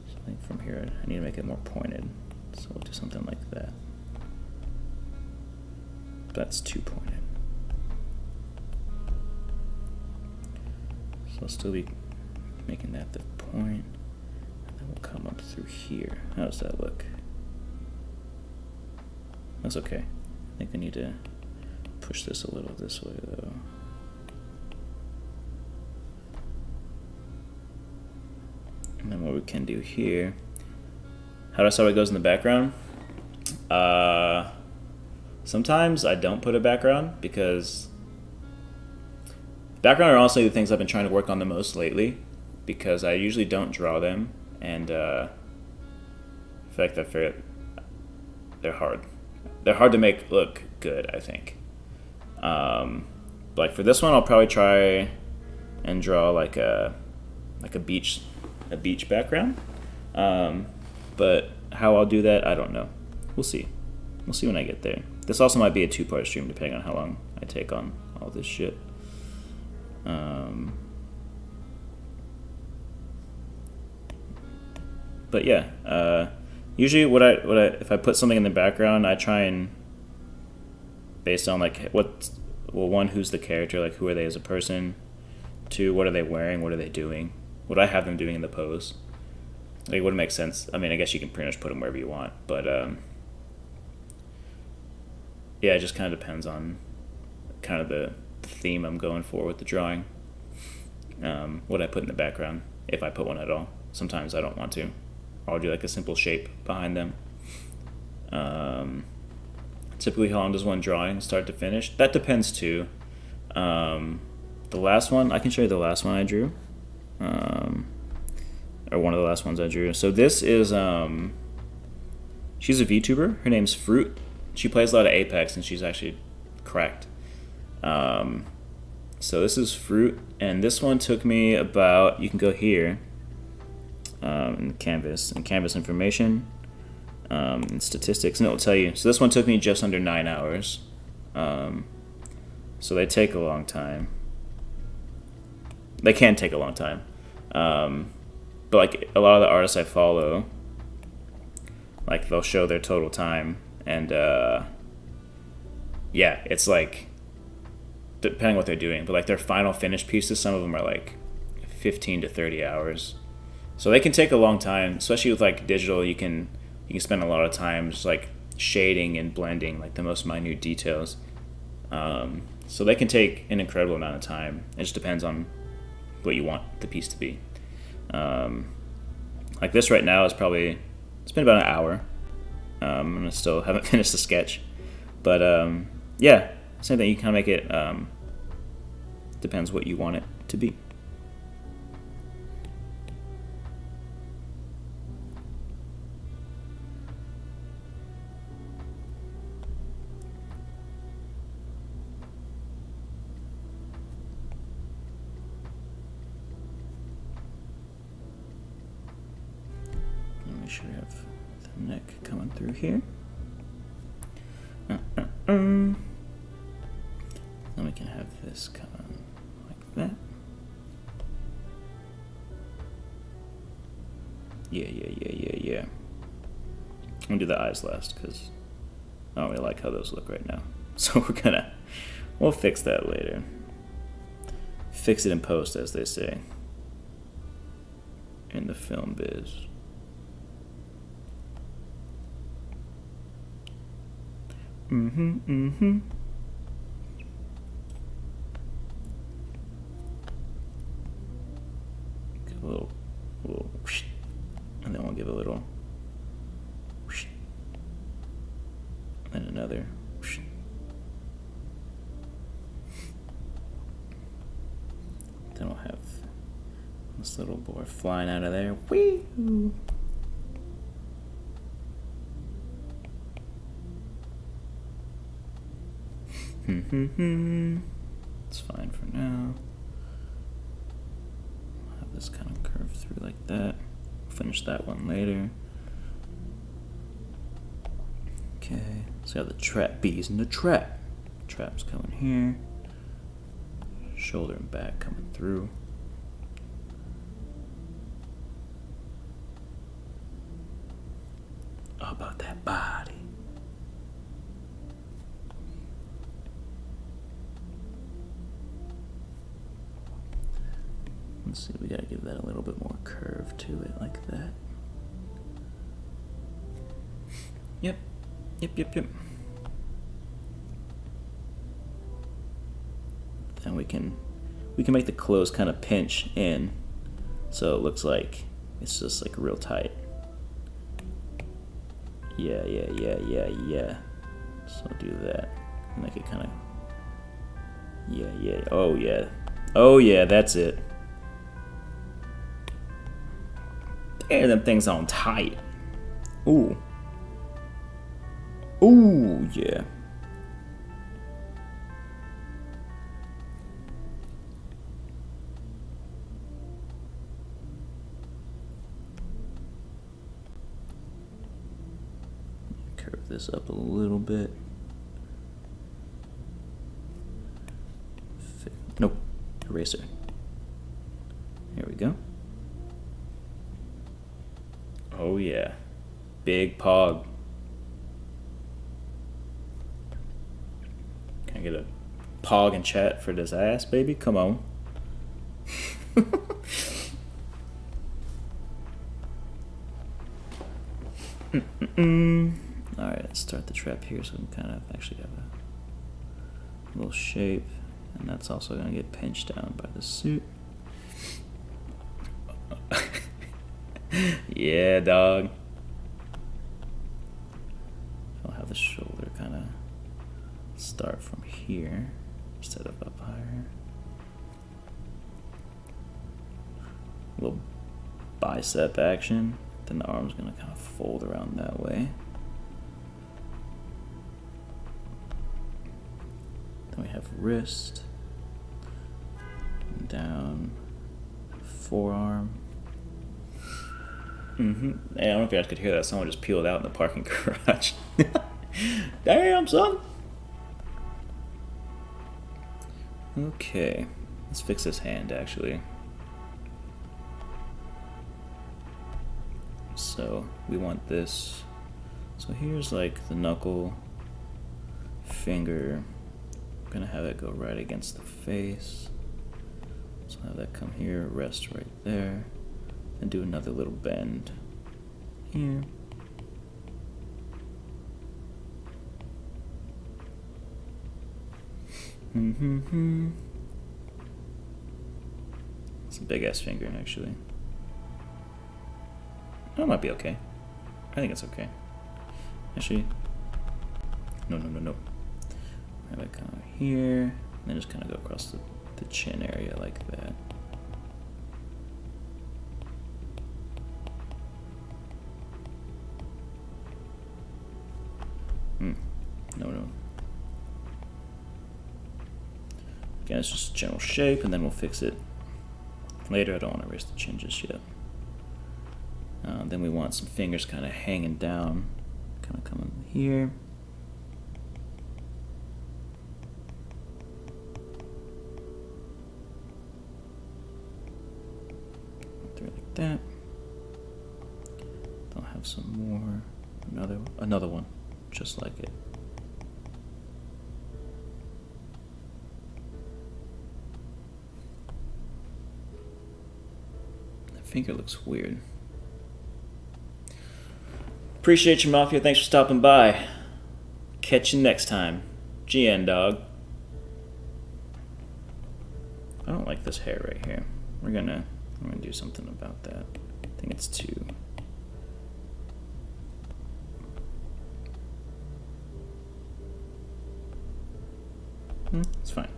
[SPEAKER 2] So I think from here I need to make it more pointed. So we'll do something like that. That's too pointed. So I'll still be making that the point. And then we'll come up through here. How does that look? That's okay. I think I need to push this a little this way though. And then what we can do here. How do I saw it goes in the background? Sometimes I don't put a background because background are honestly the things I've been trying to work on the most lately because I usually don't draw them, and in fact they're hard. They're hard to make look good, I think. Like for this one, I'll probably try and draw like a beach background. But how I'll do that, I don't know. We'll see. We'll see when I get there. This also might be a 2-part stream depending on how long I take on all this shit. But yeah, usually what I if I put something in the background, I try and based on like one, who's the character, like who are they as a person, 2, what are they wearing, what are they doing, what I have them doing in the pose. Like, would it make sense? I mean, I guess you can pretty much put them wherever you want, but yeah, it just kind of depends on kind of the theme I'm going for with the drawing. What I put in the background, if I put one at all. Sometimes I don't want to. I'll do like a simple shape behind them. Typically, how long does one drawing start to finish? That depends too. The last one, I can show you the last one I drew. or one of the last ones I drew. So this is she's a VTuber. Her name's Fruit. She plays a lot of Apex, and she's actually cracked. So this is Fruit, and this one took me about, you can go here in Canvas, and Canvas information, and statistics, and it will tell you. So this one took me just under 9 hours. So they take a long time. They can take a long time. But like a lot of the artists I follow, like they'll show their total time, and yeah, it's like, depending on what they're doing, but like their final finished pieces, some of them are like 15 to 30 hours. So they can take a long time, especially with like digital. You can spend a lot of time just like shading and blending like the most minute details. So they can take an incredible amount of time. It just depends on what you want the piece to be. Like this right now is probably, it's been about an hour. I still haven't finished the sketch, but yeah, same thing. You can kind of make it, depends what you want it to be. Make sure we have the neck coming through here. Then we can have this come like that. Yeah. I'm gonna do the eyes last because I don't really like how those look right now. So we'll fix that later. Fix it in post, as they say in the film biz. Give a little whoosh, and then we'll give a little whoosh, and another whoosh. Then we'll have this little boy flying out of there. Whee! It's fine for now. I'll have this kind of curve through like that. Finish that one later. Okay, so we have the trap bees in the trap. Trap's coming here. Shoulder and back coming through. How about that body? Let's see, we gotta give that a little bit more curve to it, like that. Yep. Then we can make the clothes kind of pinch in, so it looks like it's just like real tight. Yeah. So do that. Make it kind of. Yeah. Oh yeah. That's it. There, them things on tight. Ooh, yeah. Curve this up a little bit. Nope, eraser. Here we go. Oh yeah, big pog. Can I get a pog in chat for this ass, baby? Come on. Alright, let's start the trap here so we can kind of actually have a little shape. And that's also going to get pinched down by the suit. Yeah, dog. I'll have the shoulder kind of start from here instead of up higher. little bicep action. Then the arm's gonna kind of fold around that way. Then we have wrist, down, forearm. Hey, I don't know if you guys could hear that. Someone just peeled out in the parking garage. Damn, son. Okay, let's fix this hand actually. So we want this. So here's like the knuckle, finger. I'm gonna have it go right against the face. So have that come here, rest right there, and do another little bend here. It's a big ass finger actually. That might be okay. I think it's okay. Actually, no. Have it kind of here, and then just kind of go across the chin area like that. No. Again, it's just general shape, and then we'll fix it later. I don't want to erase the chin just yet. Then we want some fingers kind of hanging down, kind of coming here. Through like that. I'll have some more, another one, just like it. That finger looks weird. Appreciate you, Mafia. Thanks for stopping by. Catch you next time. GN, dog. I don't like this hair right here. I'm gonna do something about that. I think it's too. It's fine.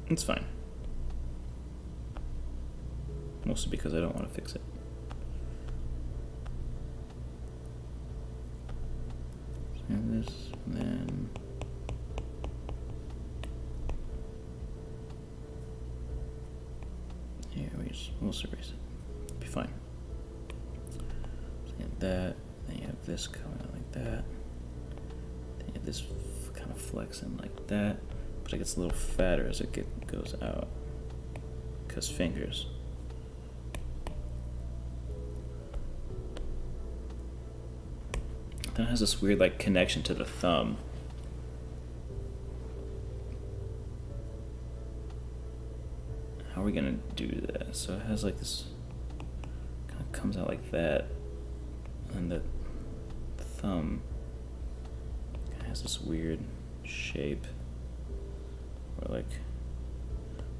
[SPEAKER 2] It's fine. Mostly because I don't want to fix it. And this, and then here we'll just erase it. It'll be fine. So you have that, then you have this coming out like that. Then you have this kind of flexing like that, but it gets a little fatter as it goes out. Because fingers. Then it has this weird like connection to the thumb. How are we gonna do that? So it has like this, kind of comes out like that, and the thumb kind of has this weird shape, or like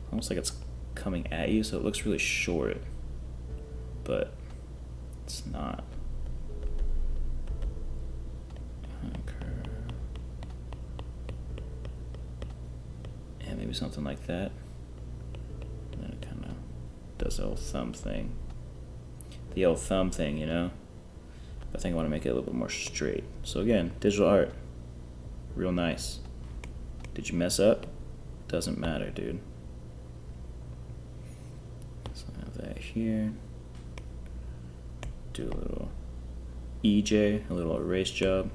[SPEAKER 2] almost like it's coming at you, so it looks really short, but it's not. And maybe something like that. And then it kind of does the old thumb thing. The old thumb thing, you know? I think I want to make it a little bit more straight. So again, digital art. Real nice. Did you mess up? Doesn't matter, dude. So I have that here. Do a little EJ, a little erase job.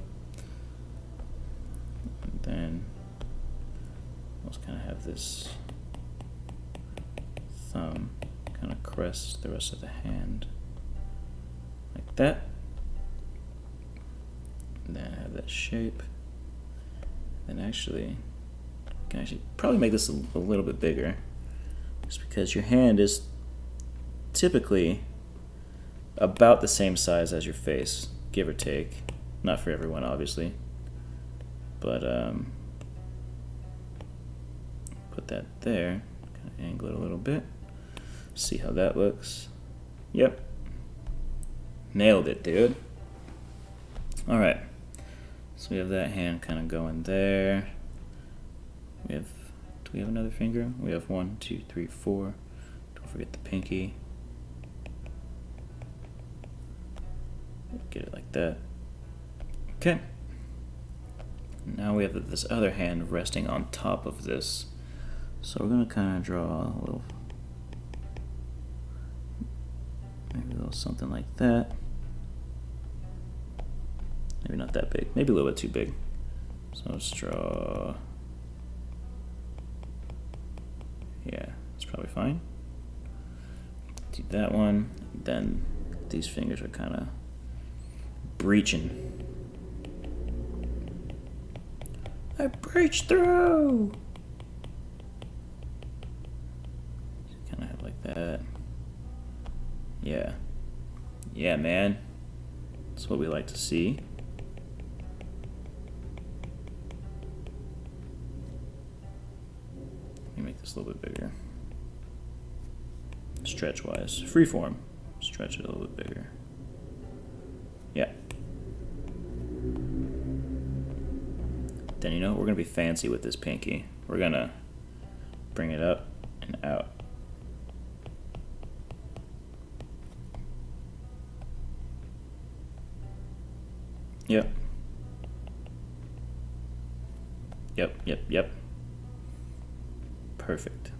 [SPEAKER 2] And then kind of have this thumb kind of crest the rest of the hand like that, and then I have that shape. Then actually I can probably make this a little bit bigger, just because your hand is typically about the same size as your face, give or take. Not for everyone, obviously, but put that there, kind of angle it a little bit, see how that looks. Yep, nailed it, dude. All right, so we have that hand kind of going there. We have, do we have another finger? We have 1, 2, 3, 4, forget the pinky. Get it like that. Okay. Now we have this other hand resting on top of this. So we're gonna kind of draw a little, maybe a little something like that. Maybe not that big, maybe a little bit too big. So let's draw, yeah, it's probably fine. Do that one, then these fingers are kind of breaching. I breached through! Kind of have like that. Yeah. Yeah, man. That's what we like to see. Let me make this a little bit bigger. Stretch-wise. Freeform. Stretch it a little bit bigger. Yeah. Then, you know, we're going to be fancy with this pinky. We're going to bring it up and out. Yep. Yep. Perfect.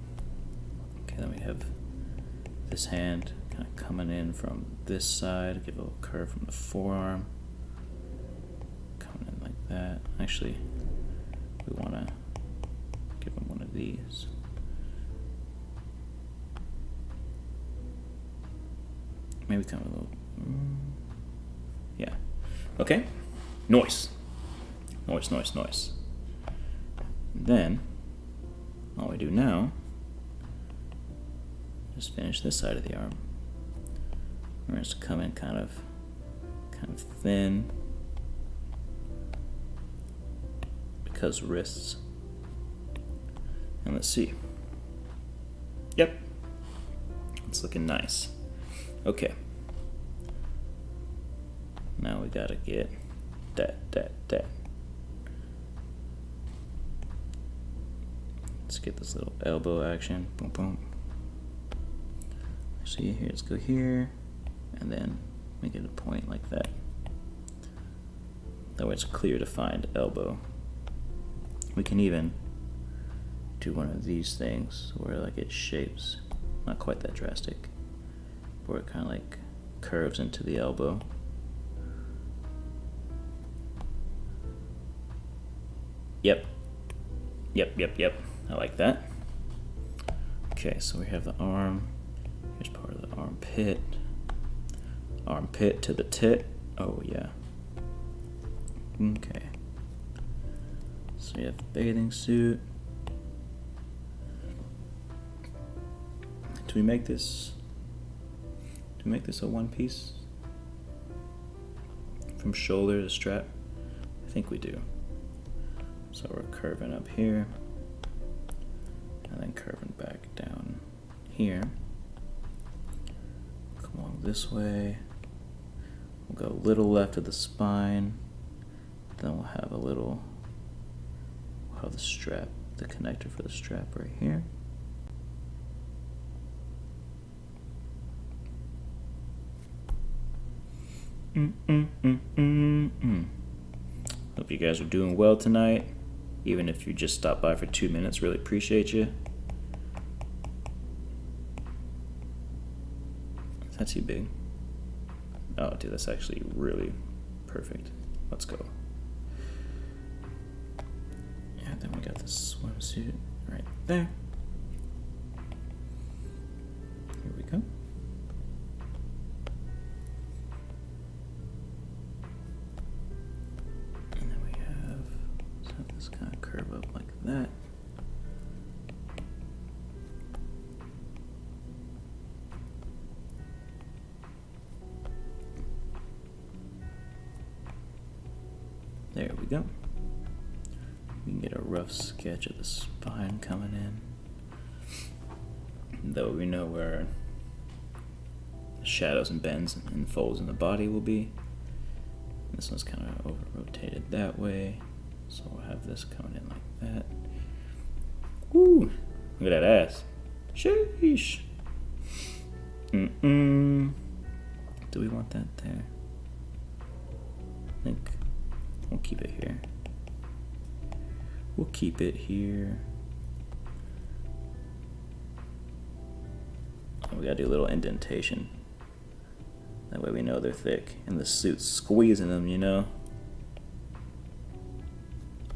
[SPEAKER 2] Okay, then we have this hand kind of coming in from this side. Give a little curve from the forearm. Coming in like that. Actually, we want to give him one of these. Maybe come a little. Yeah. Okay. Noise. Then, all we do now is finish this side of the arm. We're just come in kind of thin. Because wrists. And let's see. Yep. It's looking nice. Okay. Now we gotta get that. Let's get this little elbow action. Boom, boom. See here, let's go here. And then make it a point like that. That way it's a clear defined elbow. We can even do one of these things where like it shapes, not quite that drastic, where it kind of like curves into the elbow. Yep. I like that. Okay, so we have the arm. Here's part of the armpit. Armpit to the tit. Oh yeah. Okay. So we have the bathing suit. Do we make this a one piece? From shoulder to strap? I think we do. So we're curving up here, and then curving back down here. Come along this way. We'll go a little left of the spine. Then we'll have we'll have the strap, the connector for the strap right here. Hope you guys are doing well tonight. Even if you just stopped by for 2 minutes, really appreciate you. Is that too big? Oh, dude, that's actually really perfect. Let's go. Yeah, then we got this swimsuit right there. Here we go. This kind of curve up like that. There we go. We can get a rough sketch of the spine coming in. Though we know where the shadows and bends and folds in the body will be. This one's kind of over rotated that way. So we'll have this coming in like that. Woo! Look at that ass. Sheesh. Mm-mm. Do we want that there? I think we'll keep it here. We'll keep it here. Oh, we gotta do a little indentation. That way we know they're thick. And the suit's squeezing them, you know?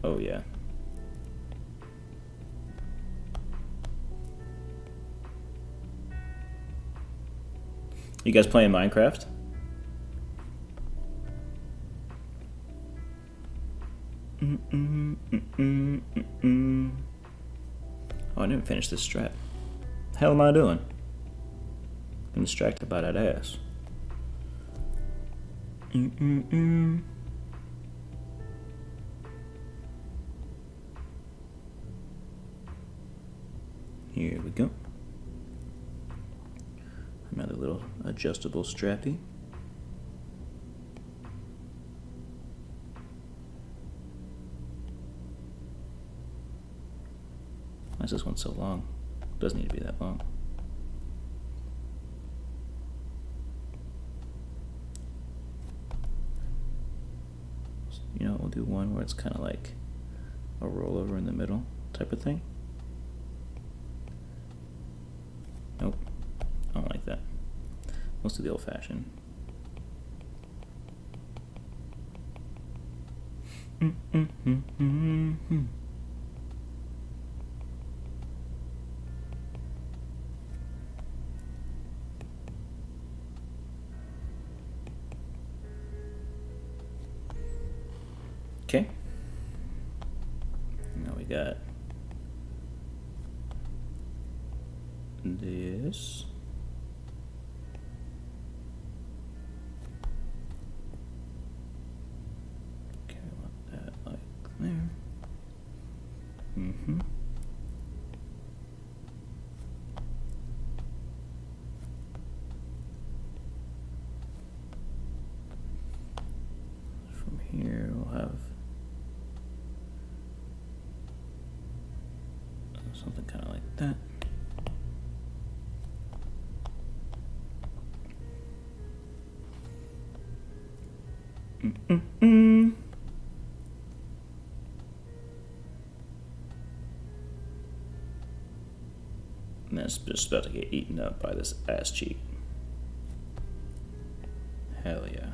[SPEAKER 2] Oh, yeah. You guys playing Minecraft? Oh, I didn't finish this strat. The hell am I doing? I'm distracted by that ass. Here we go. Another little adjustable strappy. Why is this one so long? It doesn't need to be that long. You know, we'll do one where it's kind of like a rollover in the middle type of thing. Nope, I don't like that. Let's do the old fashioned. Okay. Now we got this. Okay, we want that like there. From here we'll have something kind of like that. And that's just about to get eaten up by this ass cheek. Hell yeah.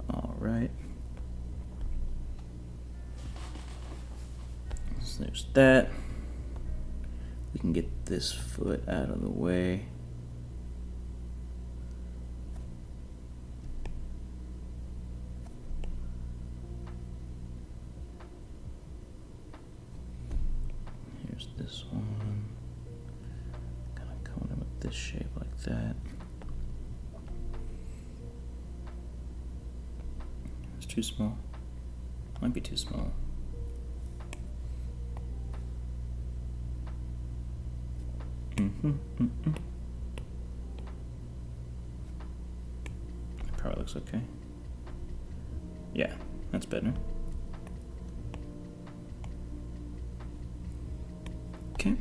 [SPEAKER 2] All right. So there's that. We can get this foot out of the way. Here's this one. Kind of coming in with this shape like that. Too small. Might be too small. It probably looks okay. Yeah, that's better. Okay.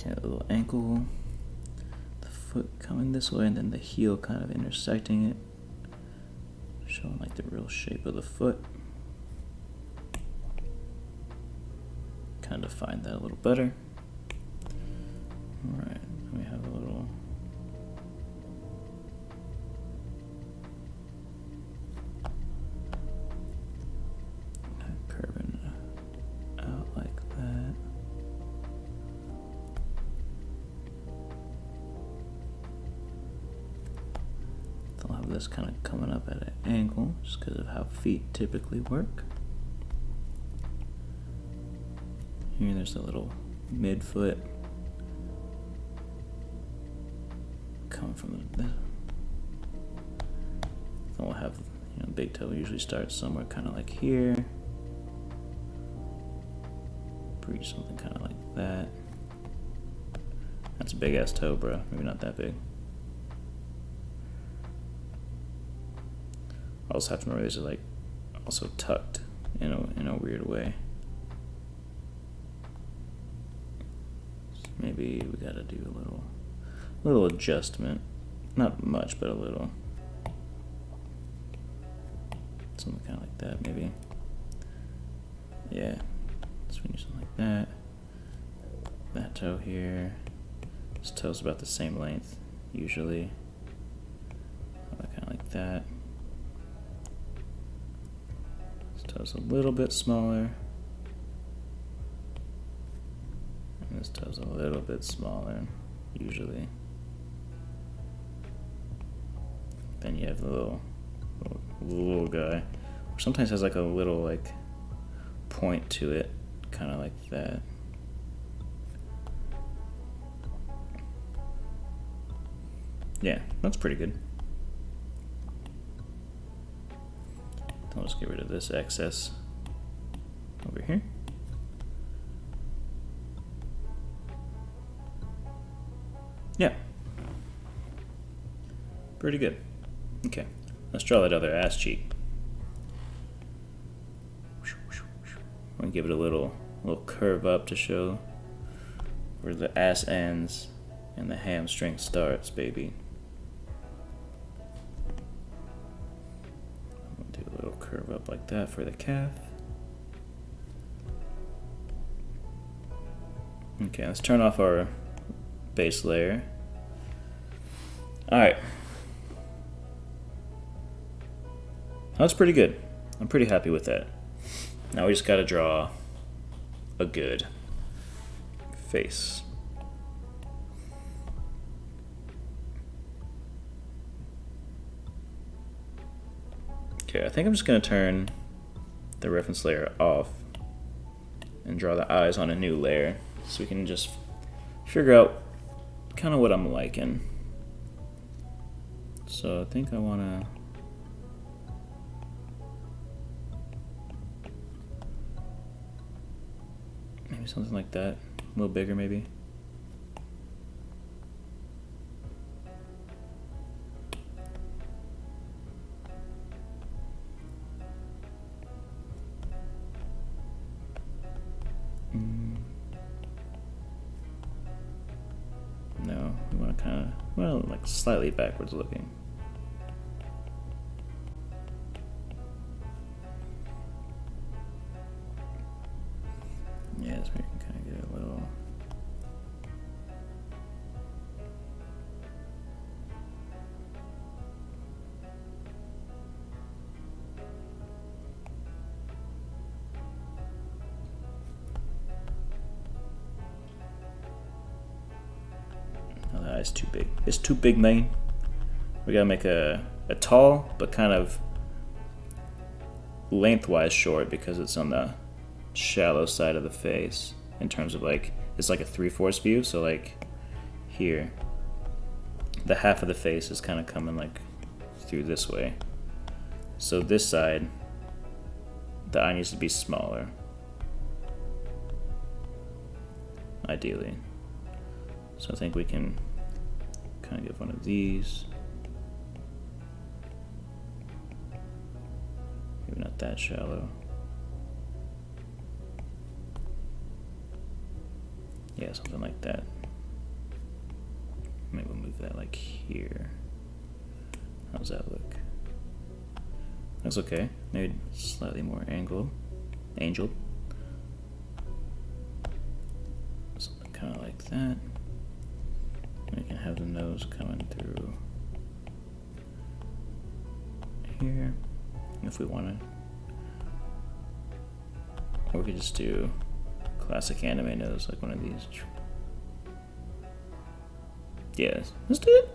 [SPEAKER 2] A little ankle, the foot coming this way, and then the heel kind of intersecting it, showing like the real shape of the foot. Kind of define that a little better. All right, we have a little curving out like that. this kind of coming up at an angle just because of how feet typically work. Here there's a little midfoot coming from this. Then we'll have, big toe usually starts somewhere kind of like here. Breach something kind of like that. That's a big ass toe, bro. Maybe not that big. I also have to remember these are like also tucked in a weird way. So maybe we gotta do a little adjustment. Not much, but a little. Something kind of like that, maybe. Yeah. So we do something like that. That toe here. This toe's about the same length, usually. Kind of like that. This toe's a little bit smaller. And this toe's a little bit smaller, usually. Then you have the little guy, which sometimes has like a little like point to it, kind of like that. Yeah, that's pretty good. I'll just get rid of this excess over here. Yeah. Pretty good. Okay, let's draw that other ass cheek. I'm gonna give it a little curve up to show where the ass ends and the hamstring starts, baby. I'm gonna do a little curve up like that for the calf. Okay, let's turn off our base layer. Alright. That's pretty good. I'm pretty happy with that. Now we just gotta draw a good face. Okay, I think I'm just gonna turn the reference layer off and draw the eyes on a new layer so we can just figure out kind of what I'm liking. So I think I wanna maybe something like that, a little bigger maybe. No, we want to kind of, well, like slightly backwards looking. Yeah, so we can kind of get a little. Oh, that eye's too big. It's too big, man. We gotta make a tall, but kind of lengthwise short because it's on the shallow side of the face in terms of like, it's like a 3/4 view, so like here the half of the face is kind of coming like through this way, so this side the eye needs to be smaller ideally. So I think we can kind of give one of these, maybe not that shallow. Yeah, something like that. Maybe we'll move that like here. How's that look? That's okay. Maybe slightly more angled. Something kind of like that. We can have the nose coming through here if we want to. Or we could just do classic anime nose, like one of these. Yeah, let's do it.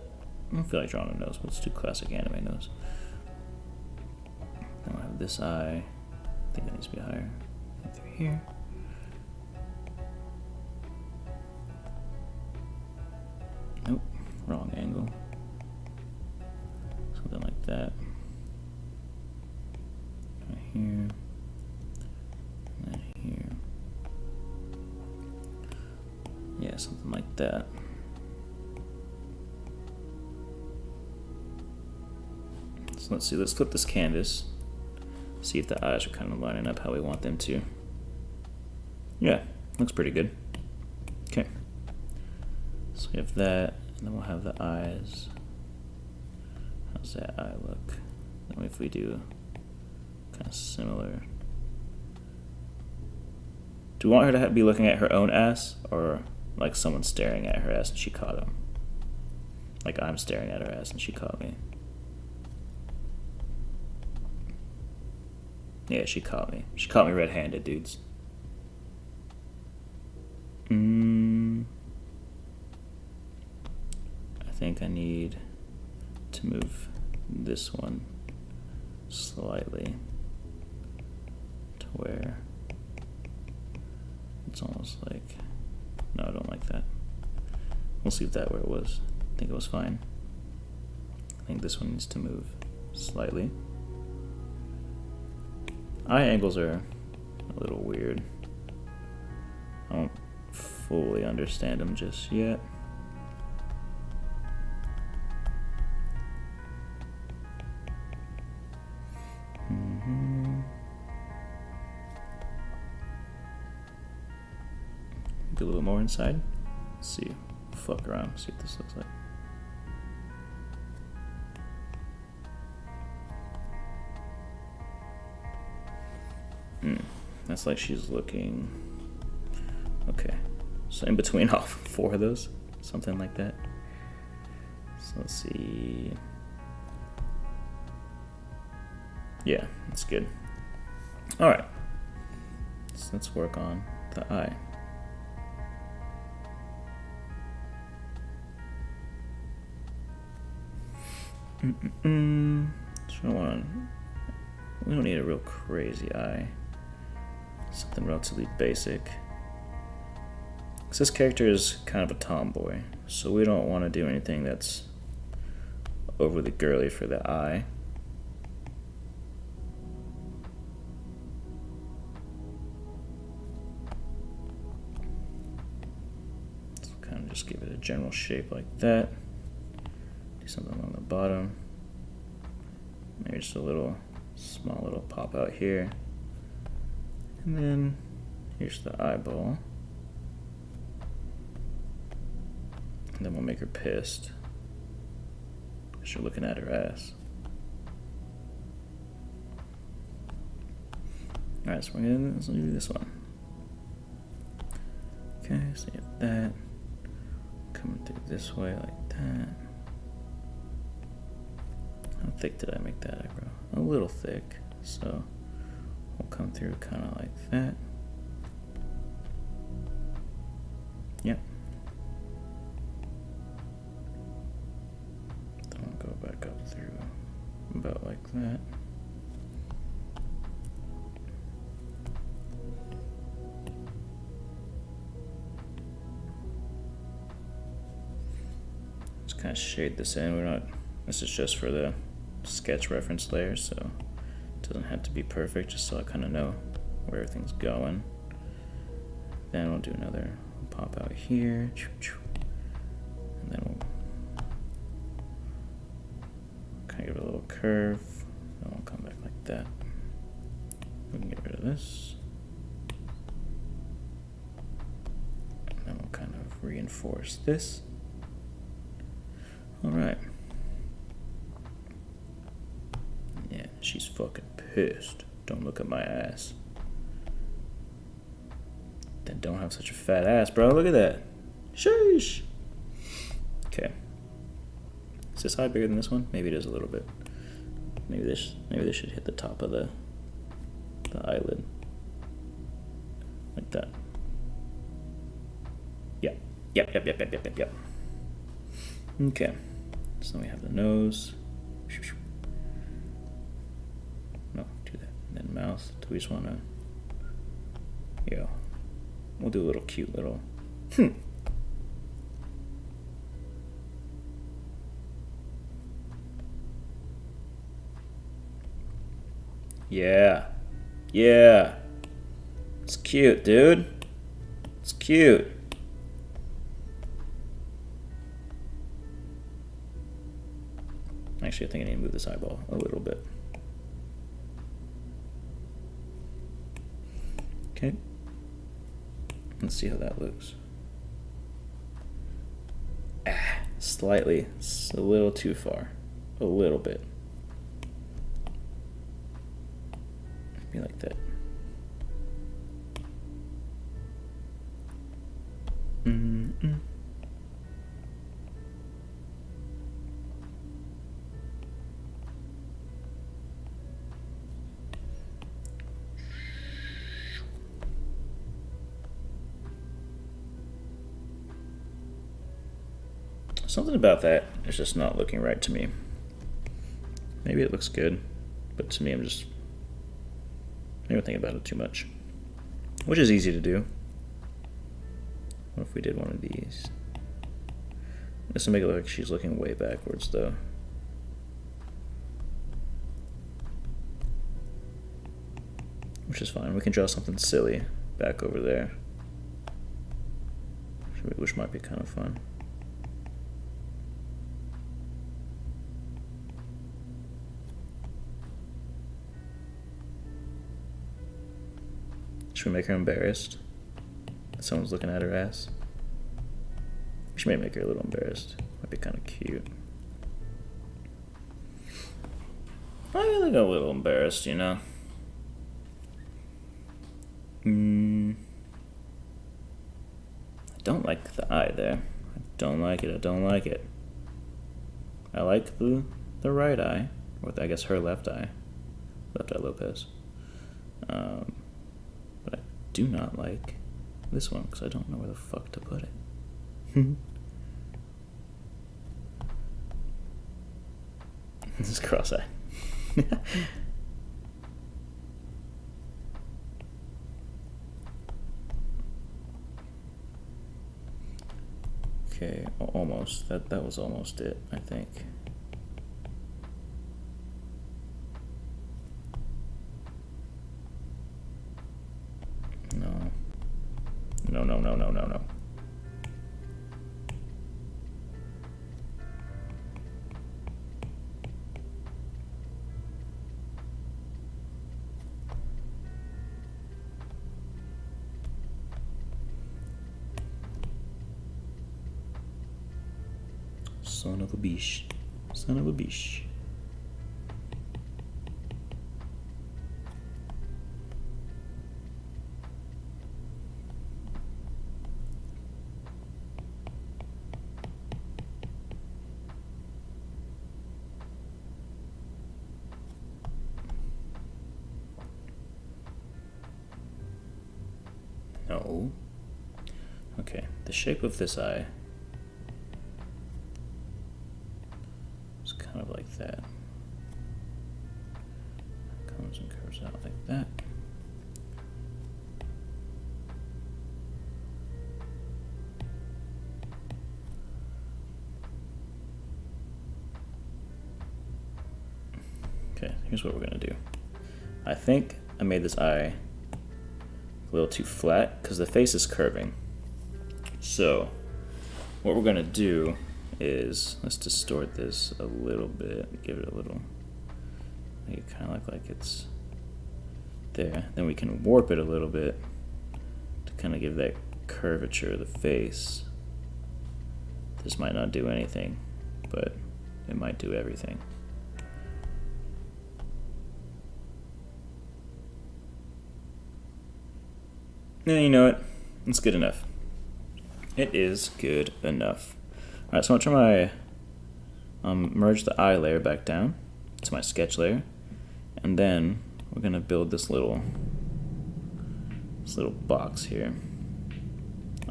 [SPEAKER 2] I don't feel like drawing a nose, but let's do classic anime nose. Then we'll have this eye. I think that needs to be higher. Through here. Nope, wrong angle. Something like that. Right here. And then here. Yeah, something like that. So let's see, let's flip this canvas. See if the eyes are kind of lining up how we want them to. Yeah, looks pretty good. Okay. So we have that, and then we'll have the eyes. How's that eye look? Then if we do kind of similar. Do we want her to be looking at her own ass, or like someone staring at her ass and she caught him? Like I'm staring at her ass and she caught me. Yeah, she caught me. She caught me red-handed, dudes. I think I need to move this one slightly to where it's almost like... No, I don't like that. We'll see if that where it was. I think it was fine. I think this one needs to move slightly. Eye angles are a little weird. I don't fully understand them just yet. Do a little more inside. Let's see. Fuck around. See what this looks like. That's like she's looking. Okay. So in between all four of those. Something like that. So let's see. Yeah, that's good. Alright. So let's work on the eye. We don't need a real crazy eye. Something relatively basic. Because this character is kind of a tomboy, so we don't want to do anything that's overly girly for the eye. So kind of just give it a general shape like that. Do something on the bottom. Maybe just a little small little pop out here. And then here's the eyeball. And then we'll make her pissed. Because you're looking at her ass. Alright, so we're gonna do this one. Okay, so you have that. Coming through this way like that. How thick did I make that eyebrow? A little thick, so we'll come through kind of like that. Yep. Then we'll go back up through about like that. Just kind of shade this in. We're not. This is just for the sketch reference layer, so it doesn't have to be perfect, just so I kind of know where everything's going. Then we'll do another pop out here, and then we'll kind of give it a little curve, and we'll come back like that. We can get rid of this, and then we'll kind of reinforce this. Alright. Yeah, she's fucking pissed. Don't look at my ass. Then don't have such a fat ass, bro. Look at that. Sheesh. Okay. Is this eye bigger than this one? Maybe it is a little bit. Maybe this should hit the top of the eyelid. Like that. Yep. Okay. So then we have the nose. No, do that. And then mouth. Do we just want to... Yeah. We'll do a little cute little... Yeah. Yeah. It's cute, dude. It's cute. Actually, I think I need to move this eyeball a little bit. Okay. Let's see how that looks. Slightly. It's a little too far. A little bit. Be like that. Something about that is just not looking right to me. Maybe it looks good, but to me, maybe I'm thinking about it too much. Which is easy to do. What if we did one of these? This will make it look like she's looking way backwards, though. Which is fine. We can draw something silly back over there, which might be kind of fun. Should we make her embarrassed that someone's looking at her ass? We should maybe make her a little embarrassed. Might be kind of cute. I really got a little embarrassed, you know. I don't like the eye there. I don't like it. I don't like it. I like the right eye, or I guess her left eye. Left eye Lopez. But I do not like this one because I don't know where the fuck to put it. This is cross-eyed. Okay, almost. That was almost it, I think. No. No, no, no, no, no, no. Son of a bitch. Son of a bitch. No. Okay, the shape of this eye is kind of like that. Comes and curves out like that. Okay, here's what we're gonna do. I think I made this eye a little too flat because the face is curving. So what we're gonna do is let's distort this a little bit, give it a little, make it kind of look like it's there. Then we can warp it a little bit to kind of give that curvature of the face. This might not do anything, but it might do everything. Yeah, you know what? It's good enough. It is good enough. Alright, so I'm gonna try my merge the eye layer back down to my sketch layer, and then we're gonna build this little box here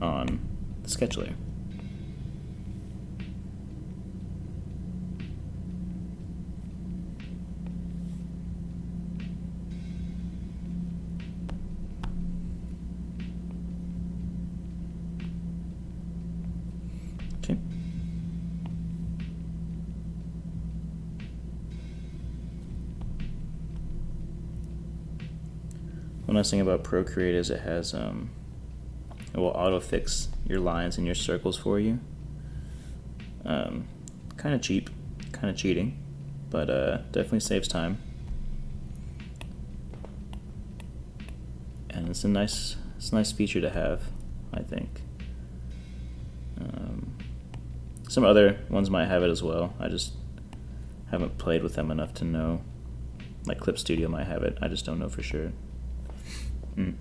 [SPEAKER 2] on the sketch layer. Okay. One nice thing about Procreate is it has it will auto fix your lines and your circles for you. Kind of cheap, kind of cheating, but definitely saves time. And it's a nice feature to have, I think. Some other ones might have it as well. I just haven't played with them enough to know. Like Clip Studio might have it. I just don't know for sure. Oh,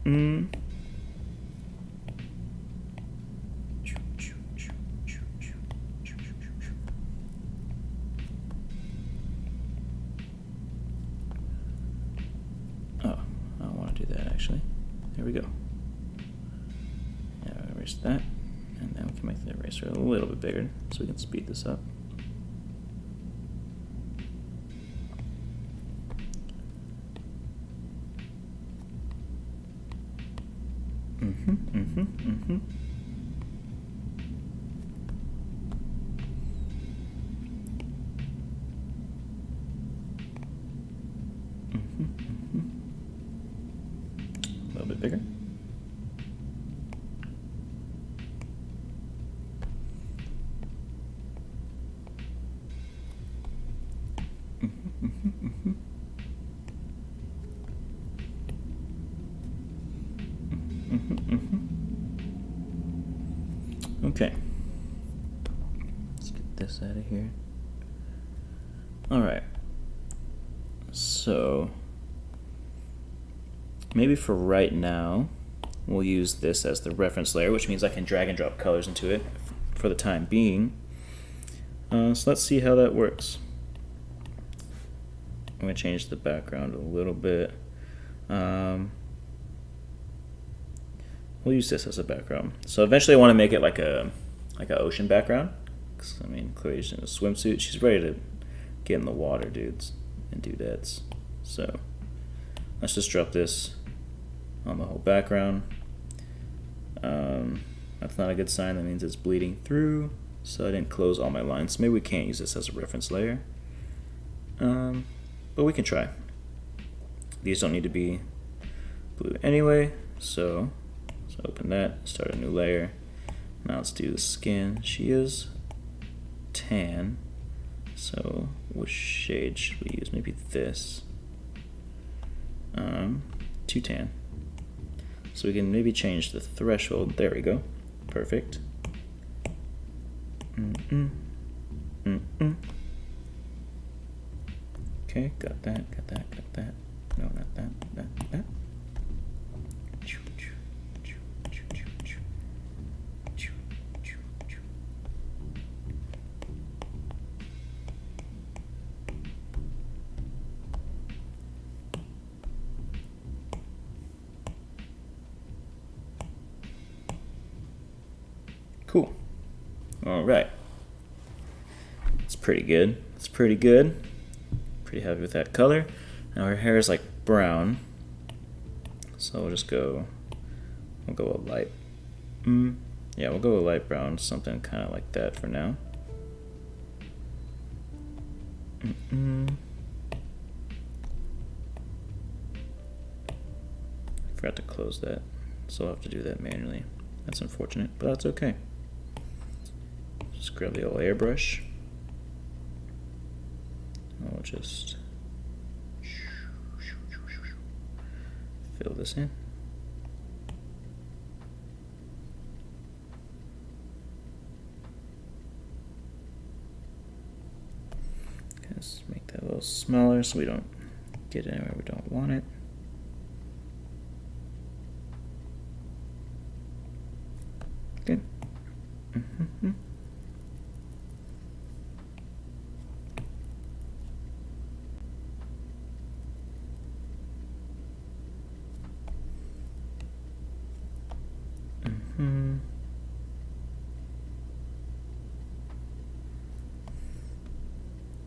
[SPEAKER 2] I don't want to do that actually. There we go. Yeah, erase that. And then we can make the eraser a little bit bigger so we can speed this up. A little bit bigger. Okay. Let's get this out of here. All right. So maybe for right now, we'll use this as the reference layer, which means I can drag and drop colors into it for the time being. So let's see how that works. I'm going to change the background a little bit. We'll use this as a background. So eventually I want to make it like an ocean background. 'Cause, I mean, clearly she's in a swimsuit. She's ready to get in the water, dudes and dudettes. So let's just drop this on the whole background. That's not a good sign. That means it's bleeding through. So I didn't close all my lines. So maybe we can't use this as a reference layer. But we can try. These don't need to be blue anyway. So let's open that, start a new layer. Now let's do the skin. She is tan. So which shade should we use? Maybe this. Too tan. So we can maybe change the threshold. There we go. Perfect. Okay, got that. No, not that. Cool. All right. It's pretty good. Pretty happy with that color. Now her hair is like brown. So we'll go a light. Yeah, we'll go a light brown, something kind of like that for now. Forgot to close that, so I'll have to do that manually. That's unfortunate, but that's okay. Just grab the old airbrush. I'll just fill this in. Just make that a little smaller so we don't get it anywhere we don't want it. Okay.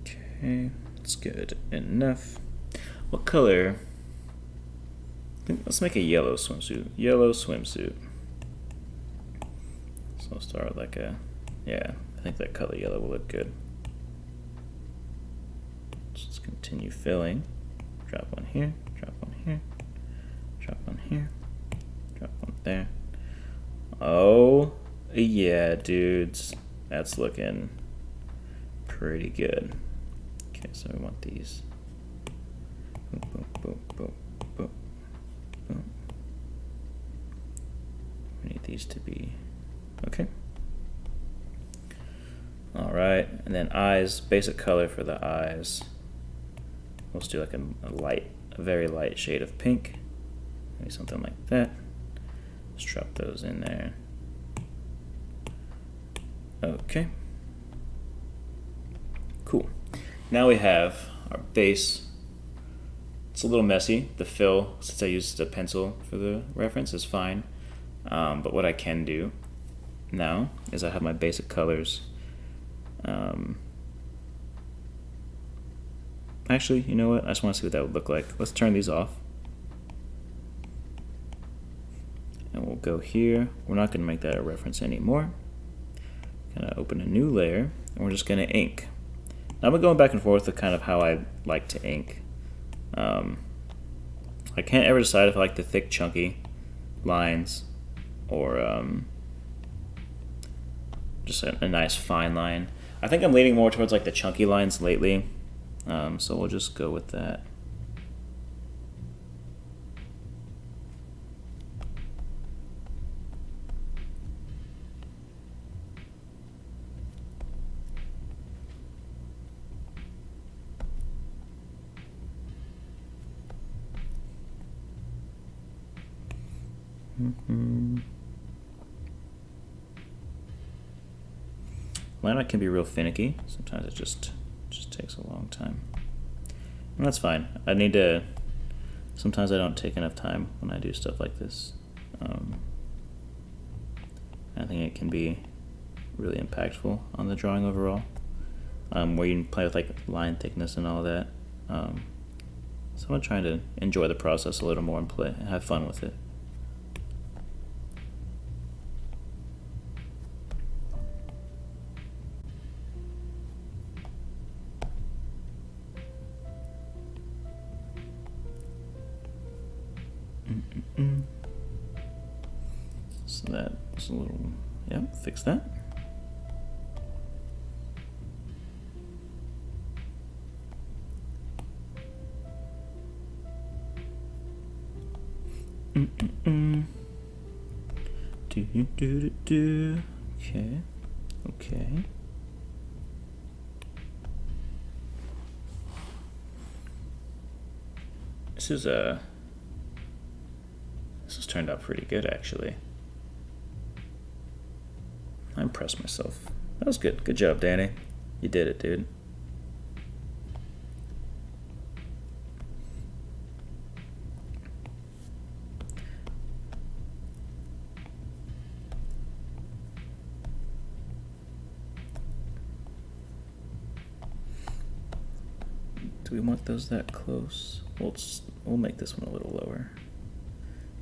[SPEAKER 2] Okay, that's good enough. What color? Let's make a yellow swimsuit. So I'll start with like a Yeah, I think that color yellow will look good. Let's continue filling. Drop one here, drop one here, drop one here, drop one there. Oh, yeah, dudes. That's looking pretty good. Okay, so we want these. Boom, boom, boom, boom, boom, boom. We need these to be okay. All right, and then eyes, basic color for the eyes. Let's do like a very light shade of pink. Maybe something like that. Let's drop those in there. Okay. Cool. Now we have our base. It's a little messy. The fill, since I used a pencil for the reference, is fine. But what I can do now is I have my basic colors. Actually, you know what? I just want to see what that would look like. Let's turn these off. And we'll go here. We're not going to make that a reference anymore. Gonna open a new layer, and we're just gonna ink. Now I've been going back and forth with kind of how I like to ink. I can't ever decide if I like the thick, chunky lines or just a nice fine line. I think I'm leaning more towards like the chunky lines lately, so we'll just go with that. Layout can be real finicky. Sometimes it just takes a long time. And that's fine. Sometimes I don't take enough time when I do stuff like this. I think it can be really impactful on the drawing overall, where you can play with like line thickness and all that. So I'm trying to enjoy the process a little more and play and have fun with it. So that's a little, yeah, fix that. Okay. This has turned out pretty good, actually. I impressed myself. That was good. Good job, Danny. You did it, dude. Do we want those that close? We'll make this one a little lower.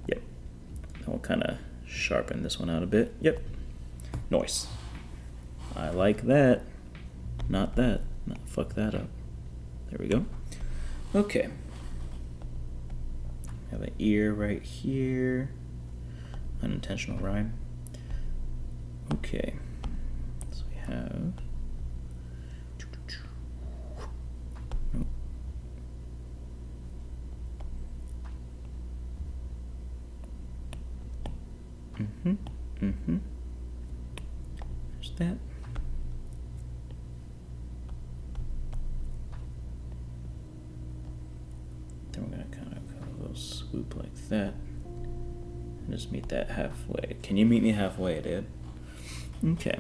[SPEAKER 2] Yep. And we'll kind of sharpen this one out a bit. Yep. Nice. I like that. Not that. No, fuck that up. There we go. Okay. Have an ear right here. Unintentional rhyme. Okay. So we have. There's that. Then we're gonna kind of go a little swoop like that. And just meet that halfway. Can you meet me halfway, dude? Okay.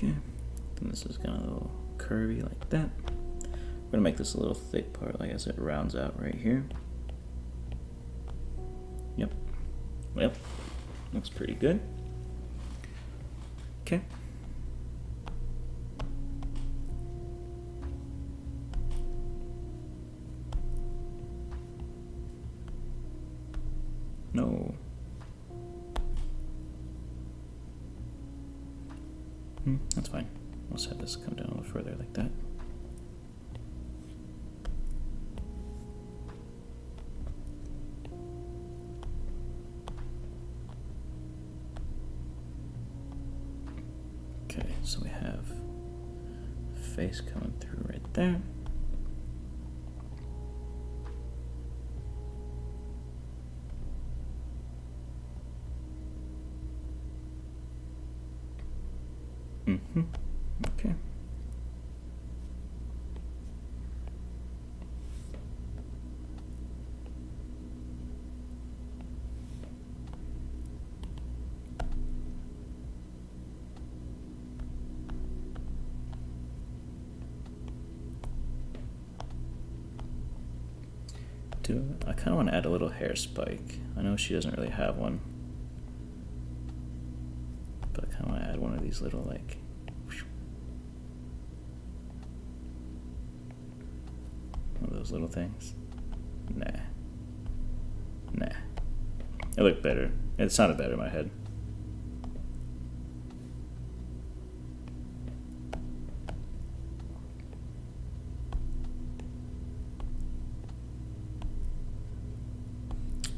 [SPEAKER 2] Okay, and this is kind of a little curvy like that. We're gonna make this a little thick part, like as it rounds out right here. Yep. Yep. Looks pretty good. Okay. No. That's fine. Let's have this come down a little further like that. Okay, so we have face coming through right there. Okay. I kind of want to add a little hair spike. I know she doesn't really have one, but I kind of want to add one of these little like one of those little things. Nah. It looked better. It sounded better in my head.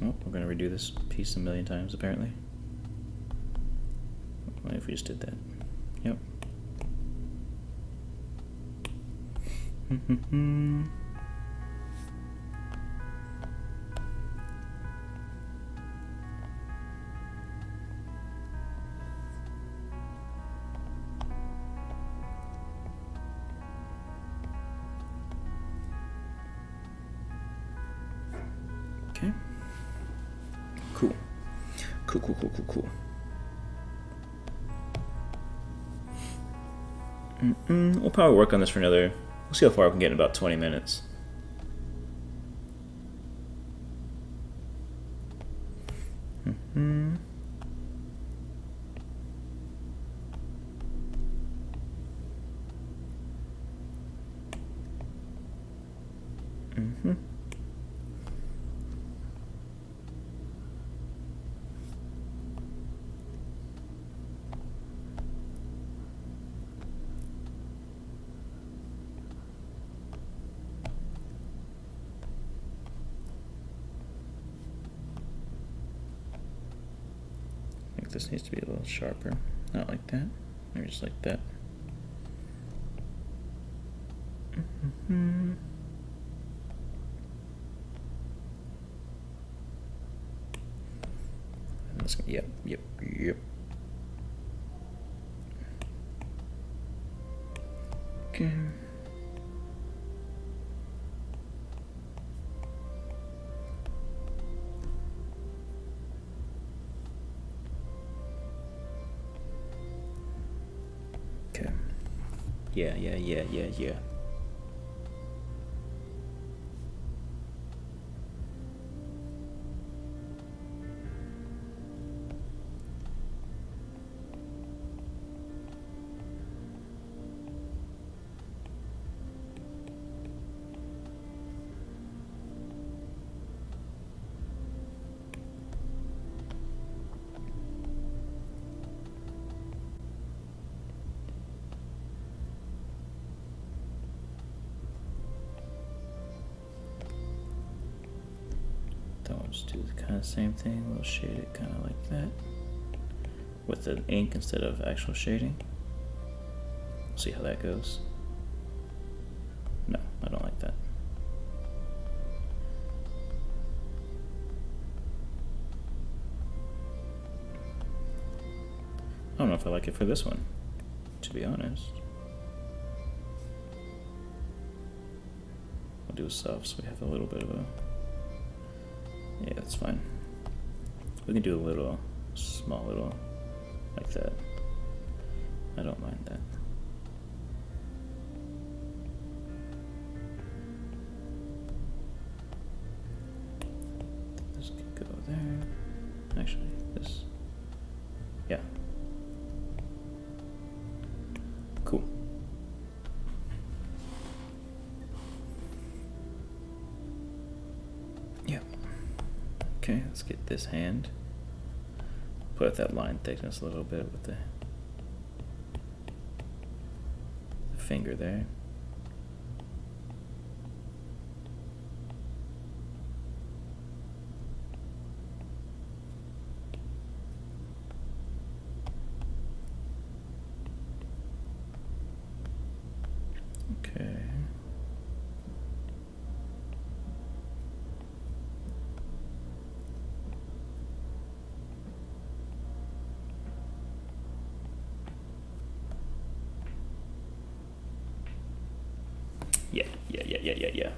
[SPEAKER 2] Oh, we're going to redo this piece a million times, apparently. What if we just did that? Yep. Okay. Cool. We'll probably work on this for another. We'll see how far we can get in about 20 minutes. I think this needs to be a little sharper. Not like that. Maybe just like that. Yep. Okay. Okay. Yeah. Then we'll just do the kind of same thing. We'll shade it kind of like that with the ink instead of actual shading. See how that goes. No, I don't like that. I don't know if I like it for this one, to be honest. I'll do a soft so we have a little bit of a... Yeah, that's fine. We can do a little, small little, like that. I don't mind that. This could go there. Actually, this. Yeah. Cool. Yeah. Okay, let's get this hand. Put up that line thickness a little bit with the finger there. Okay. Yeah.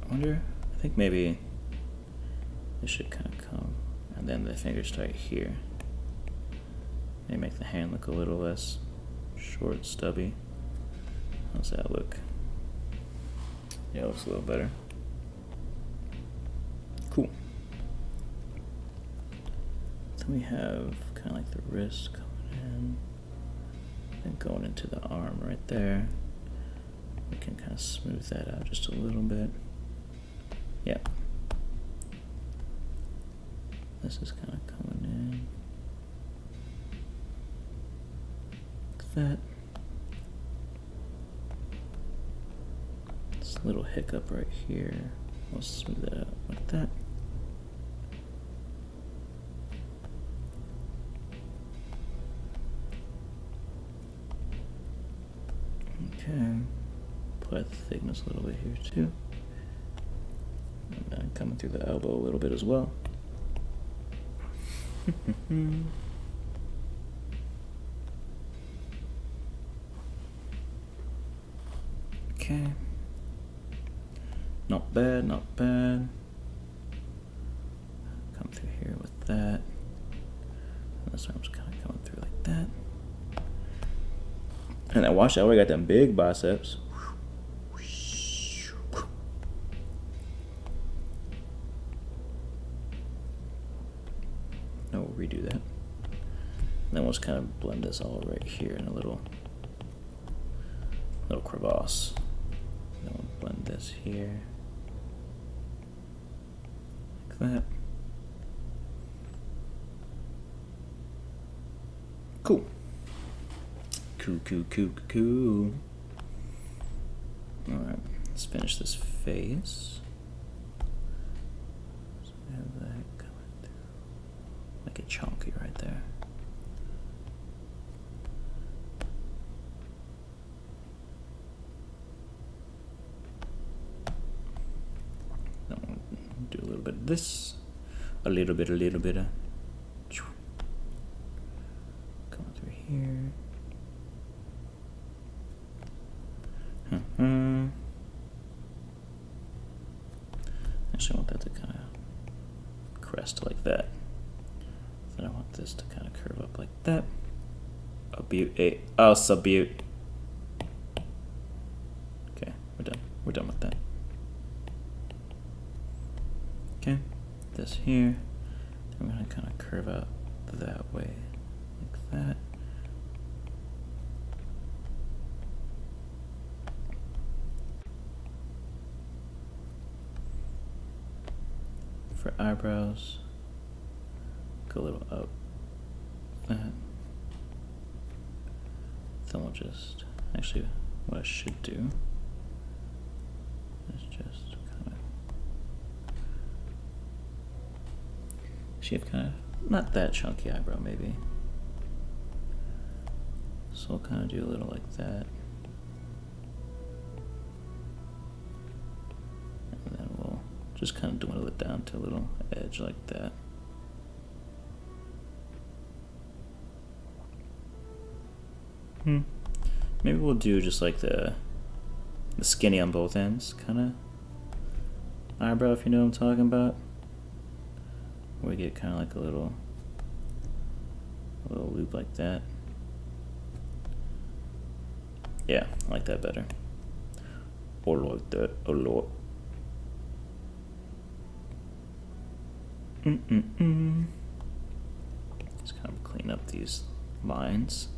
[SPEAKER 2] I wonder, I think maybe this should kind of come, and then the fingers start here. Maybe make the hand look a little less short, stubby. How's that look? Yeah, it looks a little better. Cool. Then we have kind of like the wrist coming in and going into the arm right there. We can kind of smooth that out just a little bit. Yeah. This is kind of coming in like that. This little hiccup right here. We'll smooth that out like that. Okay. Apply the thickness a little bit here too. And then coming through the elbow a little bit as well. Okay. Not bad, not bad. Come through here with that. And this arm's kind of coming through like that. And then watch out, we got them big biceps. No, we'll redo that. And then we'll just kind of blend this all right here in a little crevasse. Then we'll blend this here. Like that. Cool. Cool. Alright, let's finish this face. So we have that coming through. Make it chunky right there. Then we'll do a little bit of this. A little bit of. Coming through here. Actually, I want that to kind of crest like that. Then I want this to kind of curve up like that. Subute. Okay, we're done. We're done with that. Okay, this here. Then we're gonna kind of curve out that way, like that. For eyebrows, go a little up, that. Then we'll just, actually what I should do is just kind of, shave kind of, not that chunky eyebrow maybe. So we'll kind of do a little like that. And then we'll just kind of dwindle it down to a little edge like that. Maybe we'll do just like the skinny on both ends kind of eyebrow, if you know what I'm talking about. We get kind of like a little loop like that. Yeah, I like that better. Or like that a lot. Just kind of clean up these lines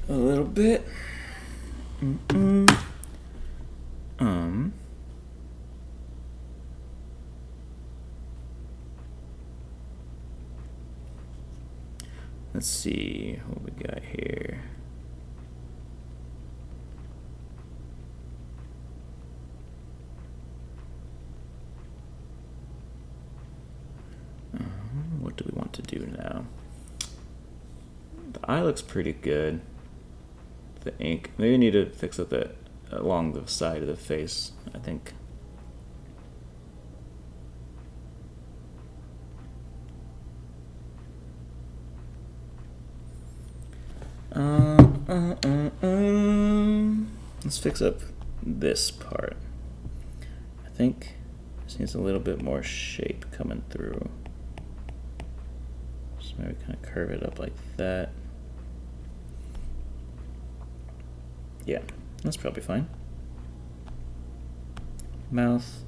[SPEAKER 2] a little bit. Let's see what we got here. What do we want to do now? The eye looks pretty good. The ink, maybe we need to fix up that along the side of the face, I think. Let's fix up this part. I think this needs a little bit more shape coming through. So maybe kind of curve it up like that. Yeah, that's probably fine. Mouth.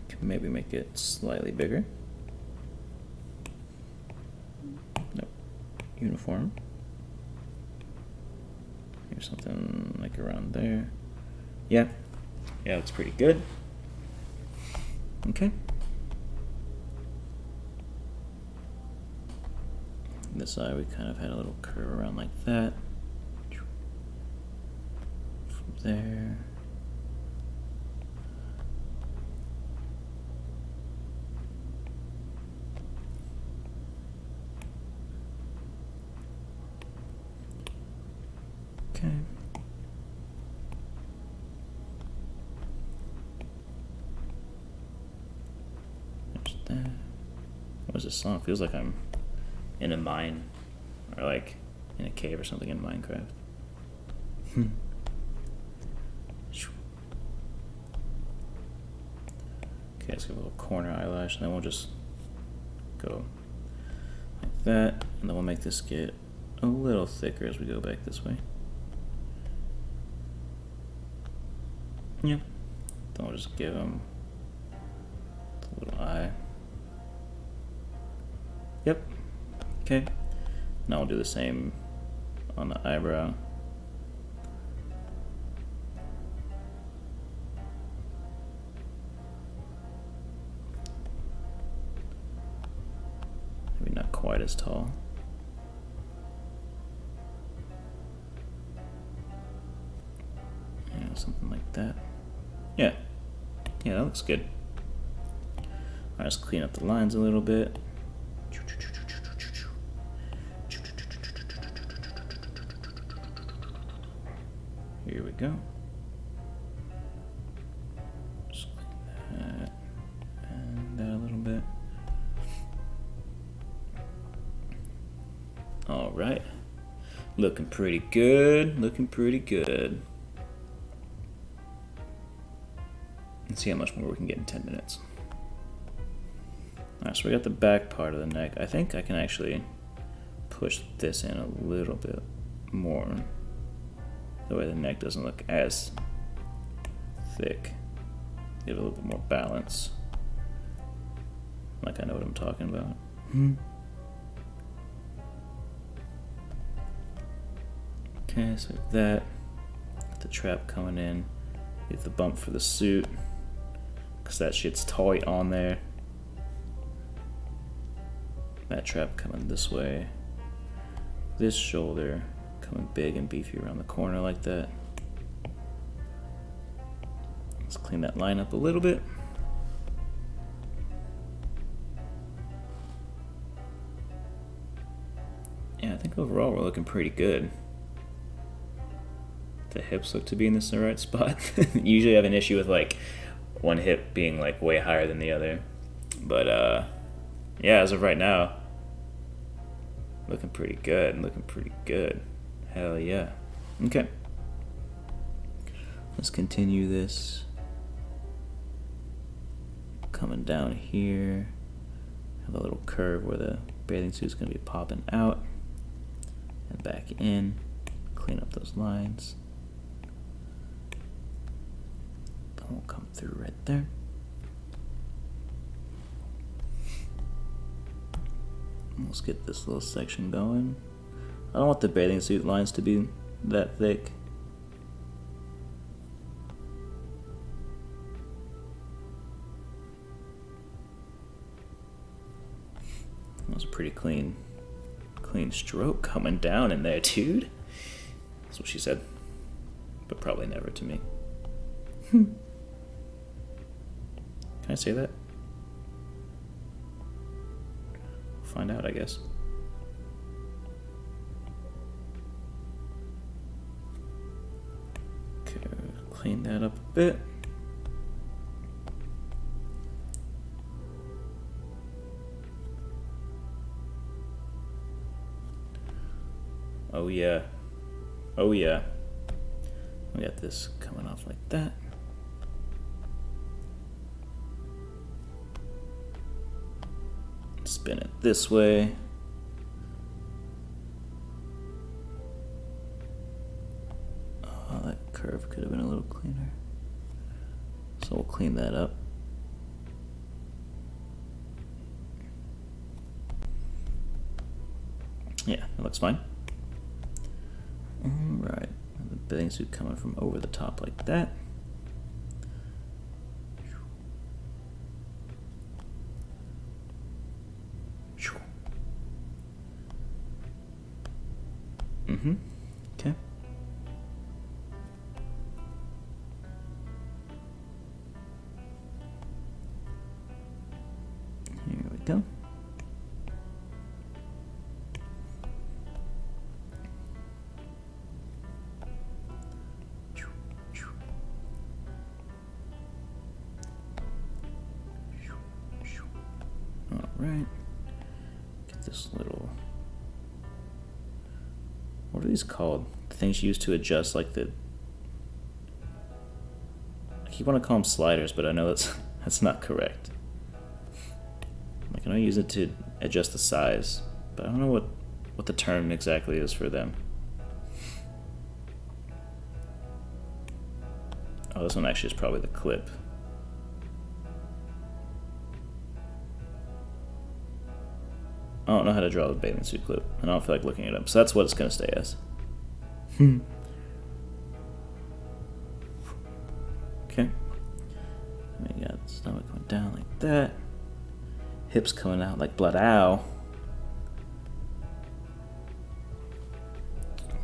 [SPEAKER 2] Can maybe make it slightly bigger. Nope. Uniform. Here's something like around there. Yeah, it's pretty good. Okay. This eye we kind of had a little curve around like that. From there. Okay. There's that. What is this song? Feels like I'm in a mine, or like in a cave or something in Minecraft. Okay, let's give a little corner eyelash, and then we'll just go like that, and then we'll make this get a little thicker as we go back this way. Yeah. Then we'll just give him a little eye. Yep. Okay. Now we'll do the same on the eyebrow. Maybe not quite as tall. Yeah, something like that. Yeah. Yeah, that looks good. I'll just clean up the lines a little bit. Here we go. Just clean that and that a little bit. All right. Looking pretty good. Looking pretty good. Let's see how much more we can get in 10 minutes. Alright, so we got the back part of the neck. I think I can actually push this in a little bit more. That way the neck doesn't look as thick. Get a little bit more balance. Like I know what I'm talking about. Okay, so that. Got the trap coming in. Get the bump for the suit. Because that shit's tight on there. That trap coming this way. This shoulder coming big and beefy around the corner like that. Let's clean that line up a little bit. Yeah, I think overall we're looking pretty good. The hips look to be in the right spot. Usually I have an issue with like one hip being like way higher than the other. But yeah, as of right now, Looking pretty good. Looking pretty good. Hell yeah. Okay. Let's continue this. Coming down here. Have a little curve where the bathing suit's going to be popping out. And back in. Clean up those lines. That won't come through right there. Let's get this little section going. I don't want the bathing suit lines to be that thick. That was a pretty clean stroke coming down in there, dude. That's what she said, but probably never to me. Can I say that? Find out, I guess. Okay, clean that up a bit. Oh yeah. Oh yeah. We got this coming off like that. Spin it this way. Oh, that curve could have been a little cleaner. So we'll clean that up. Yeah, it looks fine. Alright, the bathing suit coming from over the top like that. Okay. Here we go. All right. Get this little. What are these called? The things used to adjust, like the. I keep wanting to call them sliders, but I know that's not correct. Like I know I use it to adjust the size, but I don't know what the term exactly is for them. Oh, this one actually is probably the clip. I don't know how to draw the bathing suit clip. I don't feel like looking it up, so that's what it's going to stay as. Okay. We got stomach going down like that. Hips coming out like blood ow.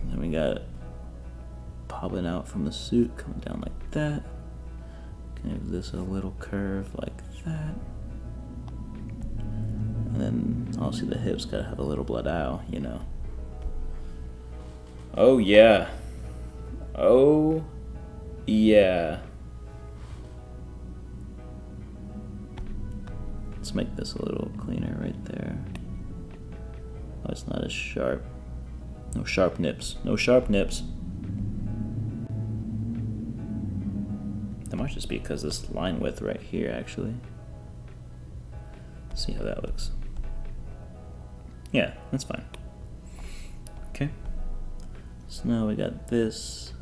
[SPEAKER 2] And then we got it popping out from the suit, coming down like that. Give this a little curve like that. And then obviously the hips gotta have a little blood ow, you know. Oh yeah. Oh yeah. Let's make this a little cleaner right there. Oh, it's not as sharp. No sharp nips. No sharp nips. That might just be because this line width right here, actually. Let's see how that looks. Yeah, that's fine. Okay. So now we got this.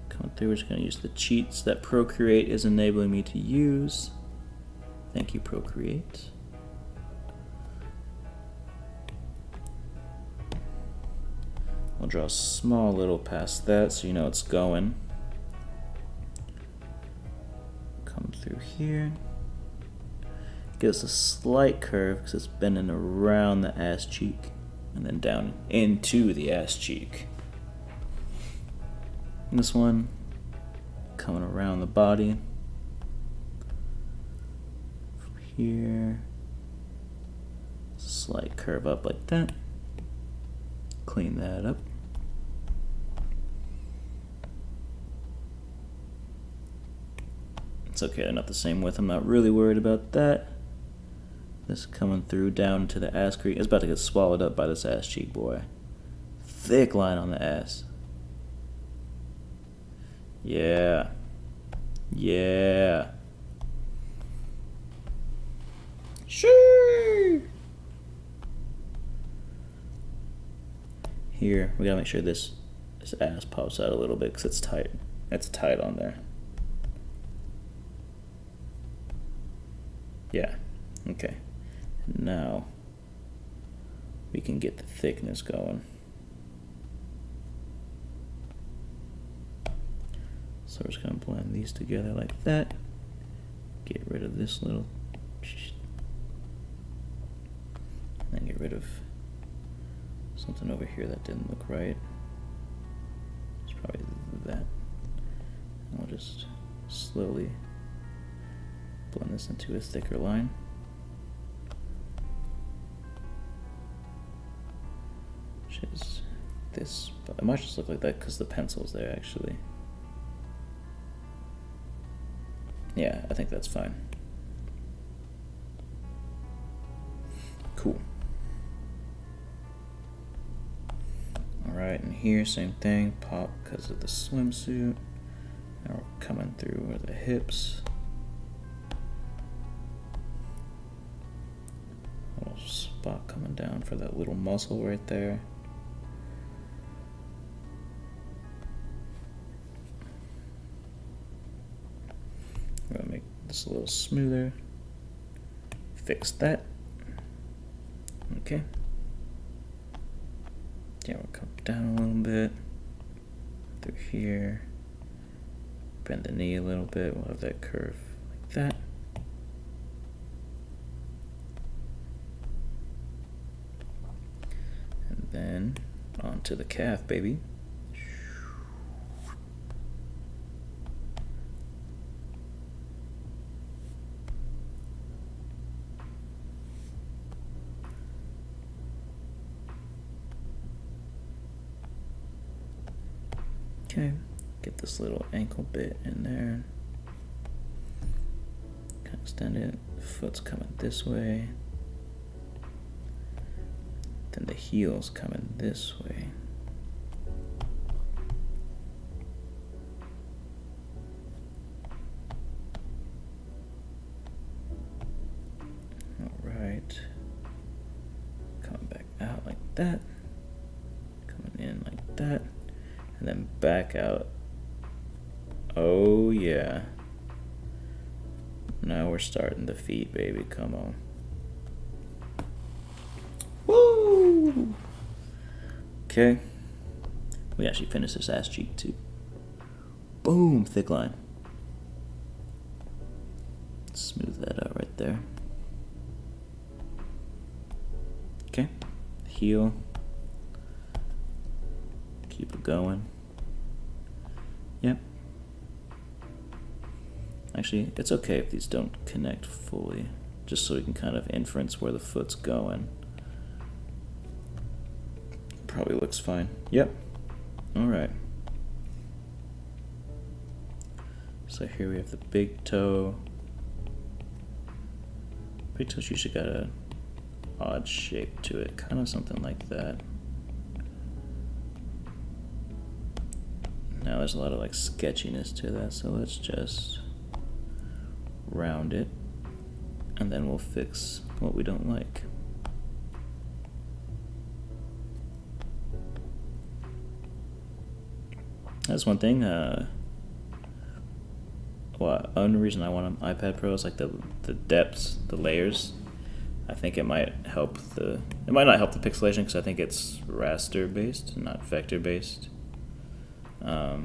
[SPEAKER 2] Coming through, we're just going to use the cheats that Procreate is enabling me to use. Thank you, Procreate. I'll draw a small little past that so you know it's going. Come through here. Gives a slight curve because it's bending around the ass cheek and then down into the ass cheek. And this one coming around the body. From here, slight curve up like that. Clean that up. It's okay, they're not the same width. I'm not really worried about that. This coming through down to the ass creek. It's about to get swallowed up by this ass cheek, boy. Thick line on the ass. Yeah. Yeah. Sure. Here, we gotta make sure this ass pops out a little bit because it's tight. It's tight on there. Yeah. Okay. Now we can get the thickness going. So we're just gonna blend these together like that. Get rid of this little, and then get rid of something over here that didn't look right. It's probably that. And we'll just slowly blend this into a thicker line. Which is this, but it might just look like that because the pencil's there actually. Yeah, I think that's fine. Cool. Alright, and here, same thing, pop because of the swimsuit. Now we're coming through with the hips. A little spot coming down for that little muscle right there. I'm gonna make this a little smoother. Fix that. Okay. Yeah, we'll come down a little bit through here. Bend the knee a little bit. We'll have that curve like that. And then onto the calf, baby. Okay, get this little ankle bit in there. Kind of extend it. The foot's coming this way. Then the heel's coming this way. Alright. Coming back out like that. Coming in like that. And then back out. Oh yeah. Now we're starting the feet, baby. Come on. Woo! Okay. We actually finished this ass cheek too. Boom, thick line. Smooth that out right there. Okay. Heel. Keep it going. Yep. Actually, it's okay if these don't connect fully, just so we can kind of inference where the foot's going. Probably looks fine. Yep. Alright. So here we have the big toe. Big toe's usually got a odd shape to it, kind of something like that. Now there's a lot of like sketchiness to that, so let's just round it and then we'll fix what we don't like. That's one thing. One reason I want an iPad Pro is like the depths, the layers. I think it might help it might not help the pixelation because I think it's raster based, not vector based. But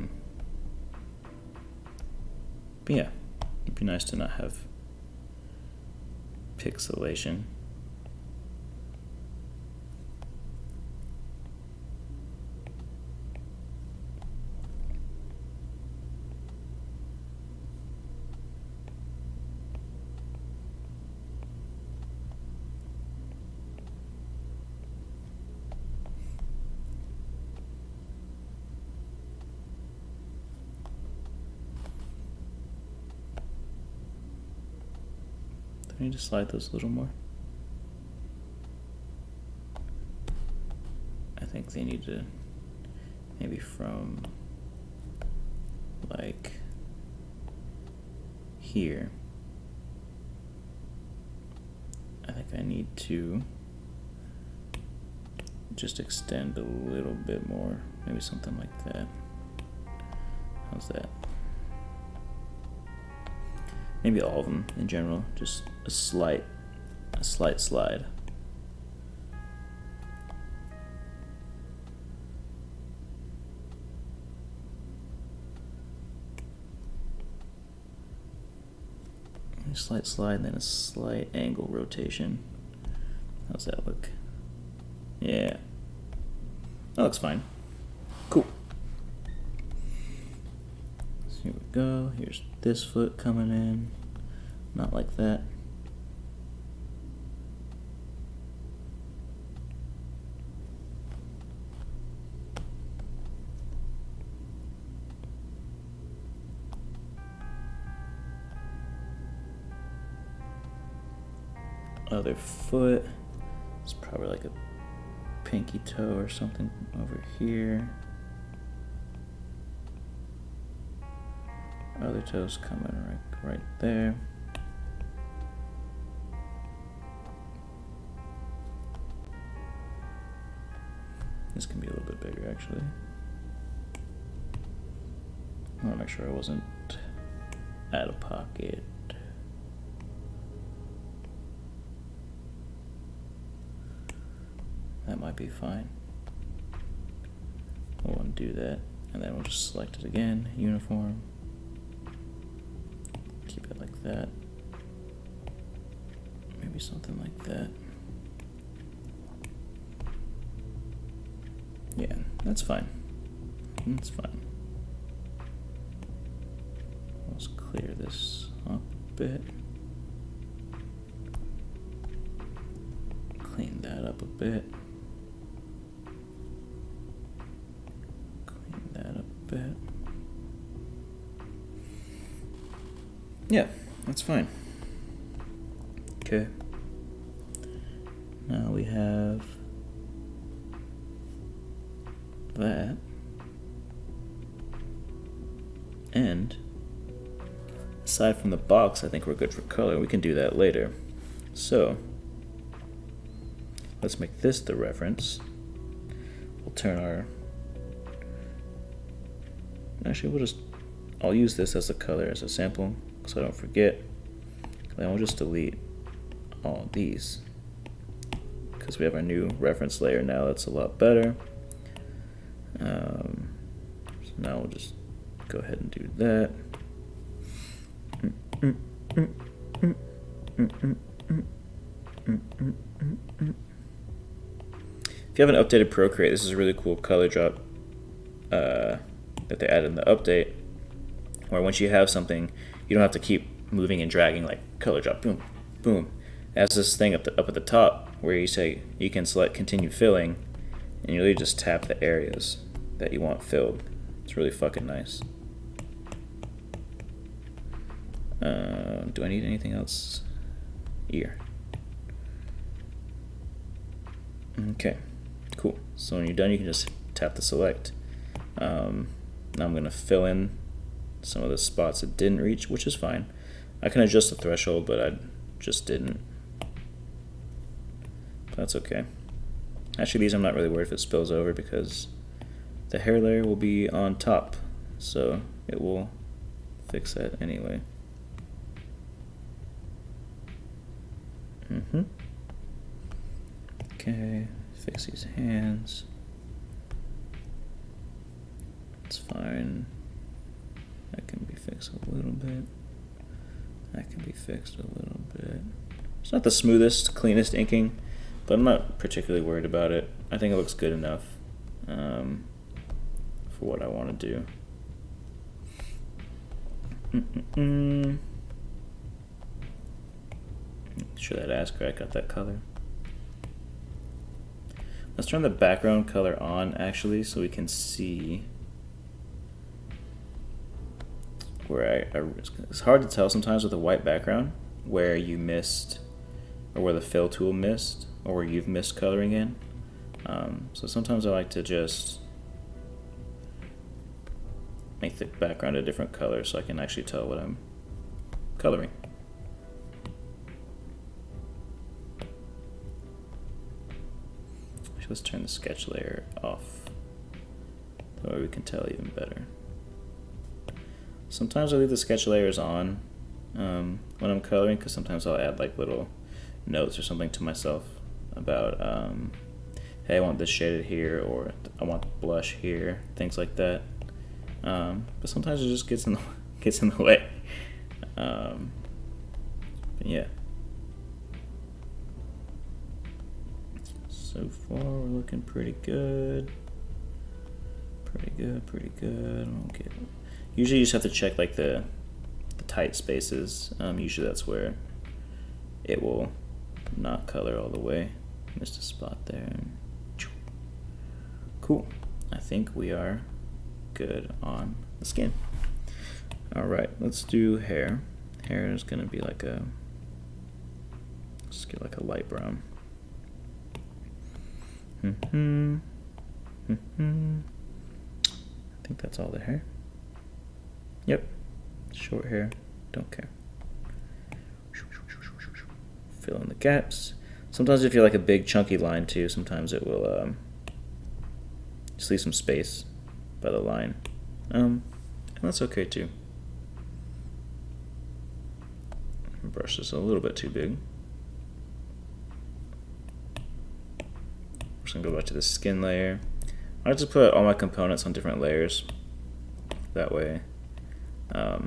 [SPEAKER 2] yeah, it'd be nice to not have pixelation. I need to slide those a little more. I think they need to maybe from like here. I think I need to just extend a little bit more, maybe something like that. How's that? Maybe all of them in general, just a slight slide. A slight slide, and then a slight angle rotation. How's that look? Yeah. That looks fine. Cool. So here we go. Here's this foot coming in. Not like that. Other foot. It's probably like a pinky toe or something over here. Other toes coming right there. This can be a little bit bigger actually. I want to make sure I wasn't out of pocket. That might be fine. We'll undo that, and then we'll just select it again, uniform. Keep it like that. Maybe something like that. Yeah, that's fine. That's fine. Let's clear this up a bit. Clean that up a bit. Bit. Yeah, that's fine. Okay. Now we have that. And aside from the box, I think we're good for color. We can do that later. So let's make this the reference. We'll turn our Actually, I'll use this as the color as a sample so I don't forget. Then we'll just delete all these because we have our new reference layer now. That's a lot better. So now we'll just go ahead and do that. If you haven't updated Procreate, this is a really cool color drop that they added in the update, where once you have something, you don't have to keep moving and dragging, like color drop, boom, boom. It has this thing up at the top where you say you can select continue filling, and you really just tap the areas that you want filled. It's really fucking nice. Do I need anything else? Ear. Okay, cool. So when you're done, you can just tap the select. Now I'm going to fill in some of the spots it didn't reach, which is fine. I can adjust the threshold, but I just didn't. That's okay. Actually, these I'm not really worried if it spills over because the hair layer will be on top, so it will fix that anyway. Okay, fix these hands. It's fine. That can be fixed a little bit. That can be fixed a little bit. It's not the smoothest, cleanest inking, but I'm not particularly worried about it. I think it looks good enough for what I want to do. Make sure that ass crack got that color. Let's turn the background color on actually so we can see where it's hard to tell sometimes with a white background where you missed or where the fill tool missed or where you've missed coloring in. So sometimes I like to just make the background a different color so I can actually tell what I'm coloring. Actually, let's turn the sketch layer off. That way we can tell even better. Sometimes I leave the sketch layers on when I'm coloring, because sometimes I'll add like little notes or something to myself about hey, I want this shaded here, or I want blush here, things like that. But sometimes it just gets in the way. But yeah. So far we're looking pretty good. Pretty good. Usually you just have to check like the tight spaces. Usually that's where it will not color all the way. Missed a spot there. Cool. I think we are good on the skin. Alright, let's do hair. Hair is gonna be like let's get like a light brown. I think that's all the hair. Yep. Short hair, don't care. Fill in the gaps. Sometimes if you're like a big chunky line too, sometimes it will just leave some space by the line. And that's okay too. Brush this a little bit too big. I'm just gonna go back to the skin layer. I just put all my components on different layers. That way, I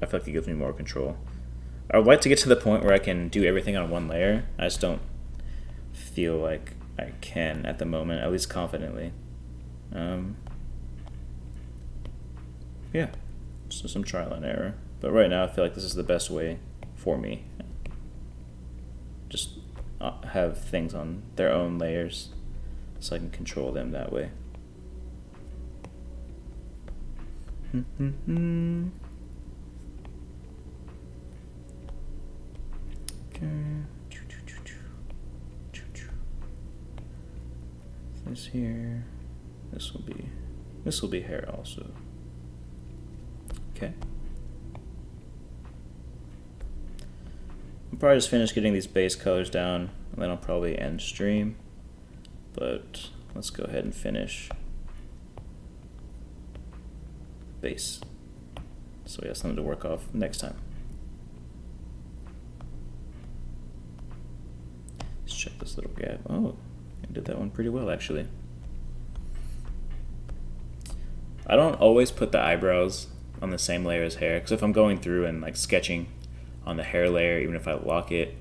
[SPEAKER 2] feel like it gives me more control. I would like to get to the point where I can do everything on one layer. I just don't feel like I can at the moment, at least confidently. Yeah, so some trial and error. But right now I feel like this is the best way for me. Just have things on their own layers so I can control them that way. Okay. This here. This will be hair also. Okay. I'll probably just finish getting these base colors down, and then I'll probably end stream. But let's go ahead and finish base, so we have something to work off next time. Let's check this little gap. Oh, I did that one pretty well actually. I don't always put the eyebrows on the same layer as hair, because if I'm going through and like sketching on the hair layer, even if I lock it,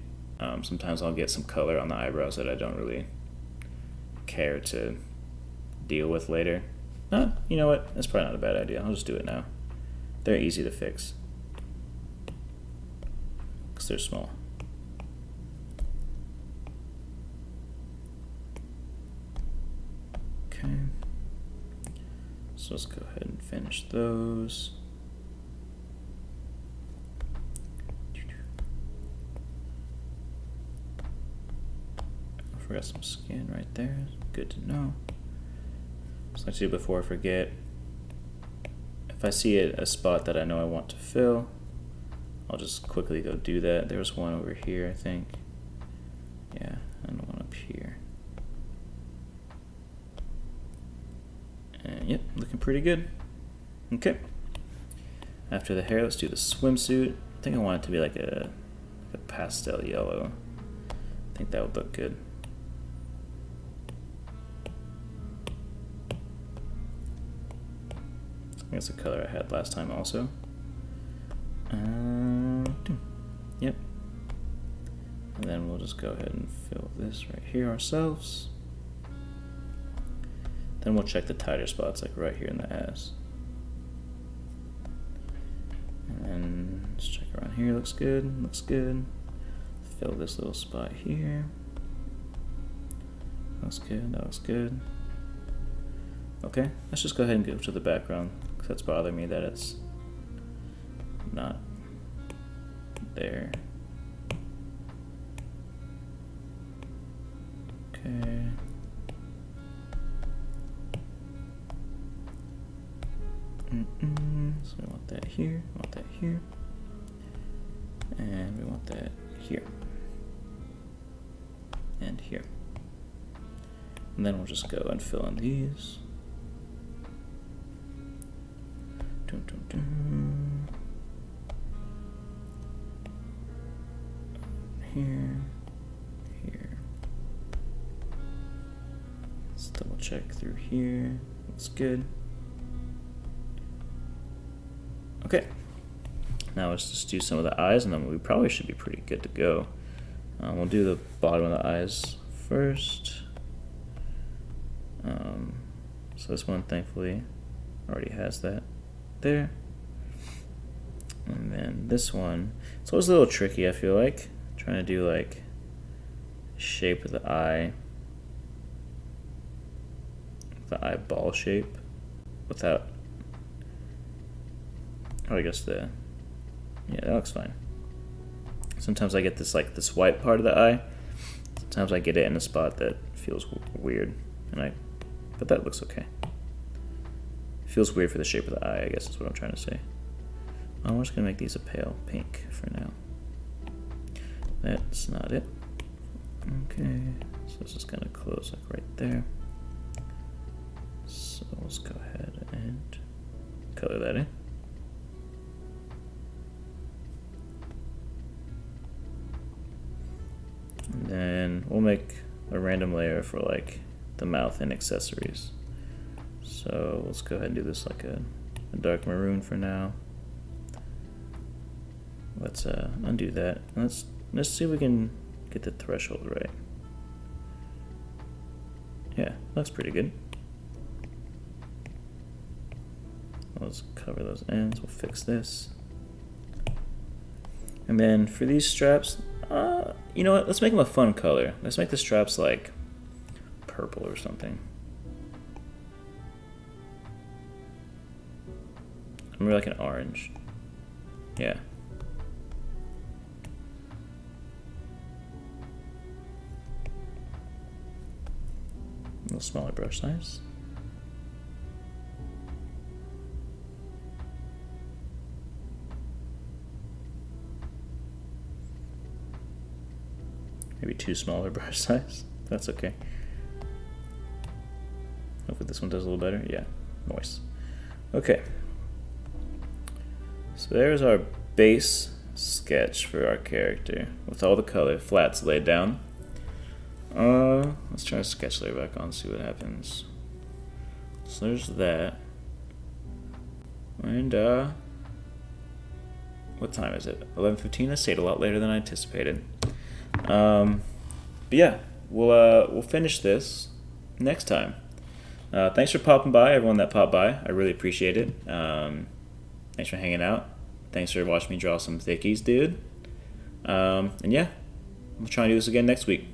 [SPEAKER 2] sometimes I'll get some color on the eyebrows that I don't really care to deal with later. You know what? That's probably not a bad idea. I'll just do it now. They're easy to fix because they're small. Okay. So let's go ahead and finish those. I forgot some skin right there. Good to know. So let's do before I forget. If I see a spot that I know I want to fill, I'll just quickly go do that. There was one over here, I think. Yeah, and one up here. And yep, looking pretty good. Okay. After the hair, let's do the swimsuit. I think I want it to be like a pastel yellow. I think that would look good. I think that's the color I had last time also. Yep. And then we'll just go ahead and fill this right here ourselves. Then we'll check the tighter spots, like right here in the ass. And then let's check around here. Looks good. Looks good. Fill this little spot here. Looks good. That looks good. Okay, let's just go ahead and go to the background, because that's bothering me that it's not there. So we want that here, we want that here, and we want that here, and here. And then we'll just go and fill in these. Dun, dun, dun. Here, here. Let's double check through here. Looks good. Okay. Now let's just do some of the eyes, and then we probably should be pretty good to go. We'll do the bottom of the eyes first. So this one, thankfully, already has that there. And then this one, it's always a little tricky, I feel like. Trying to do like shape of the eyeball shape without, oh, I guess yeah, that looks fine. Sometimes I get this white part of the eye. Sometimes I get it in a spot that feels weird, but that looks okay. It feels weird for the shape of the eye, I guess is what I'm trying to say. I'm just gonna make these a pale pink for now. That's not it. Okay, so this is gonna close like right there. So let's go ahead and color that in. And then we'll make a random layer for like the mouth and accessories. So let's go ahead and do this like a dark maroon for now. Let's undo that. Let's see if we can get the threshold right. Yeah, looks pretty good. Let's cover those ends. We'll fix this. And then for these straps, you know what? Let's make them a fun color. Let's make the straps like purple or something. Maybe like an orange. Yeah. A little smaller brush size. Maybe too smaller brush size. That's okay. Hopefully this one does a little better. Yeah, nice. Okay. So there's our base sketch for our character with all the color flats laid down. Let's try a sketch layer back on, see what happens. So there's that. And what time is it? 11:15. I stayed a lot later than I anticipated. But yeah, we'll finish this next time. Thanks for popping by, everyone that popped by. I really appreciate it. Thanks for hanging out. Thanks for watching me draw some thickies, dude. And yeah, we'll try and do this again next week.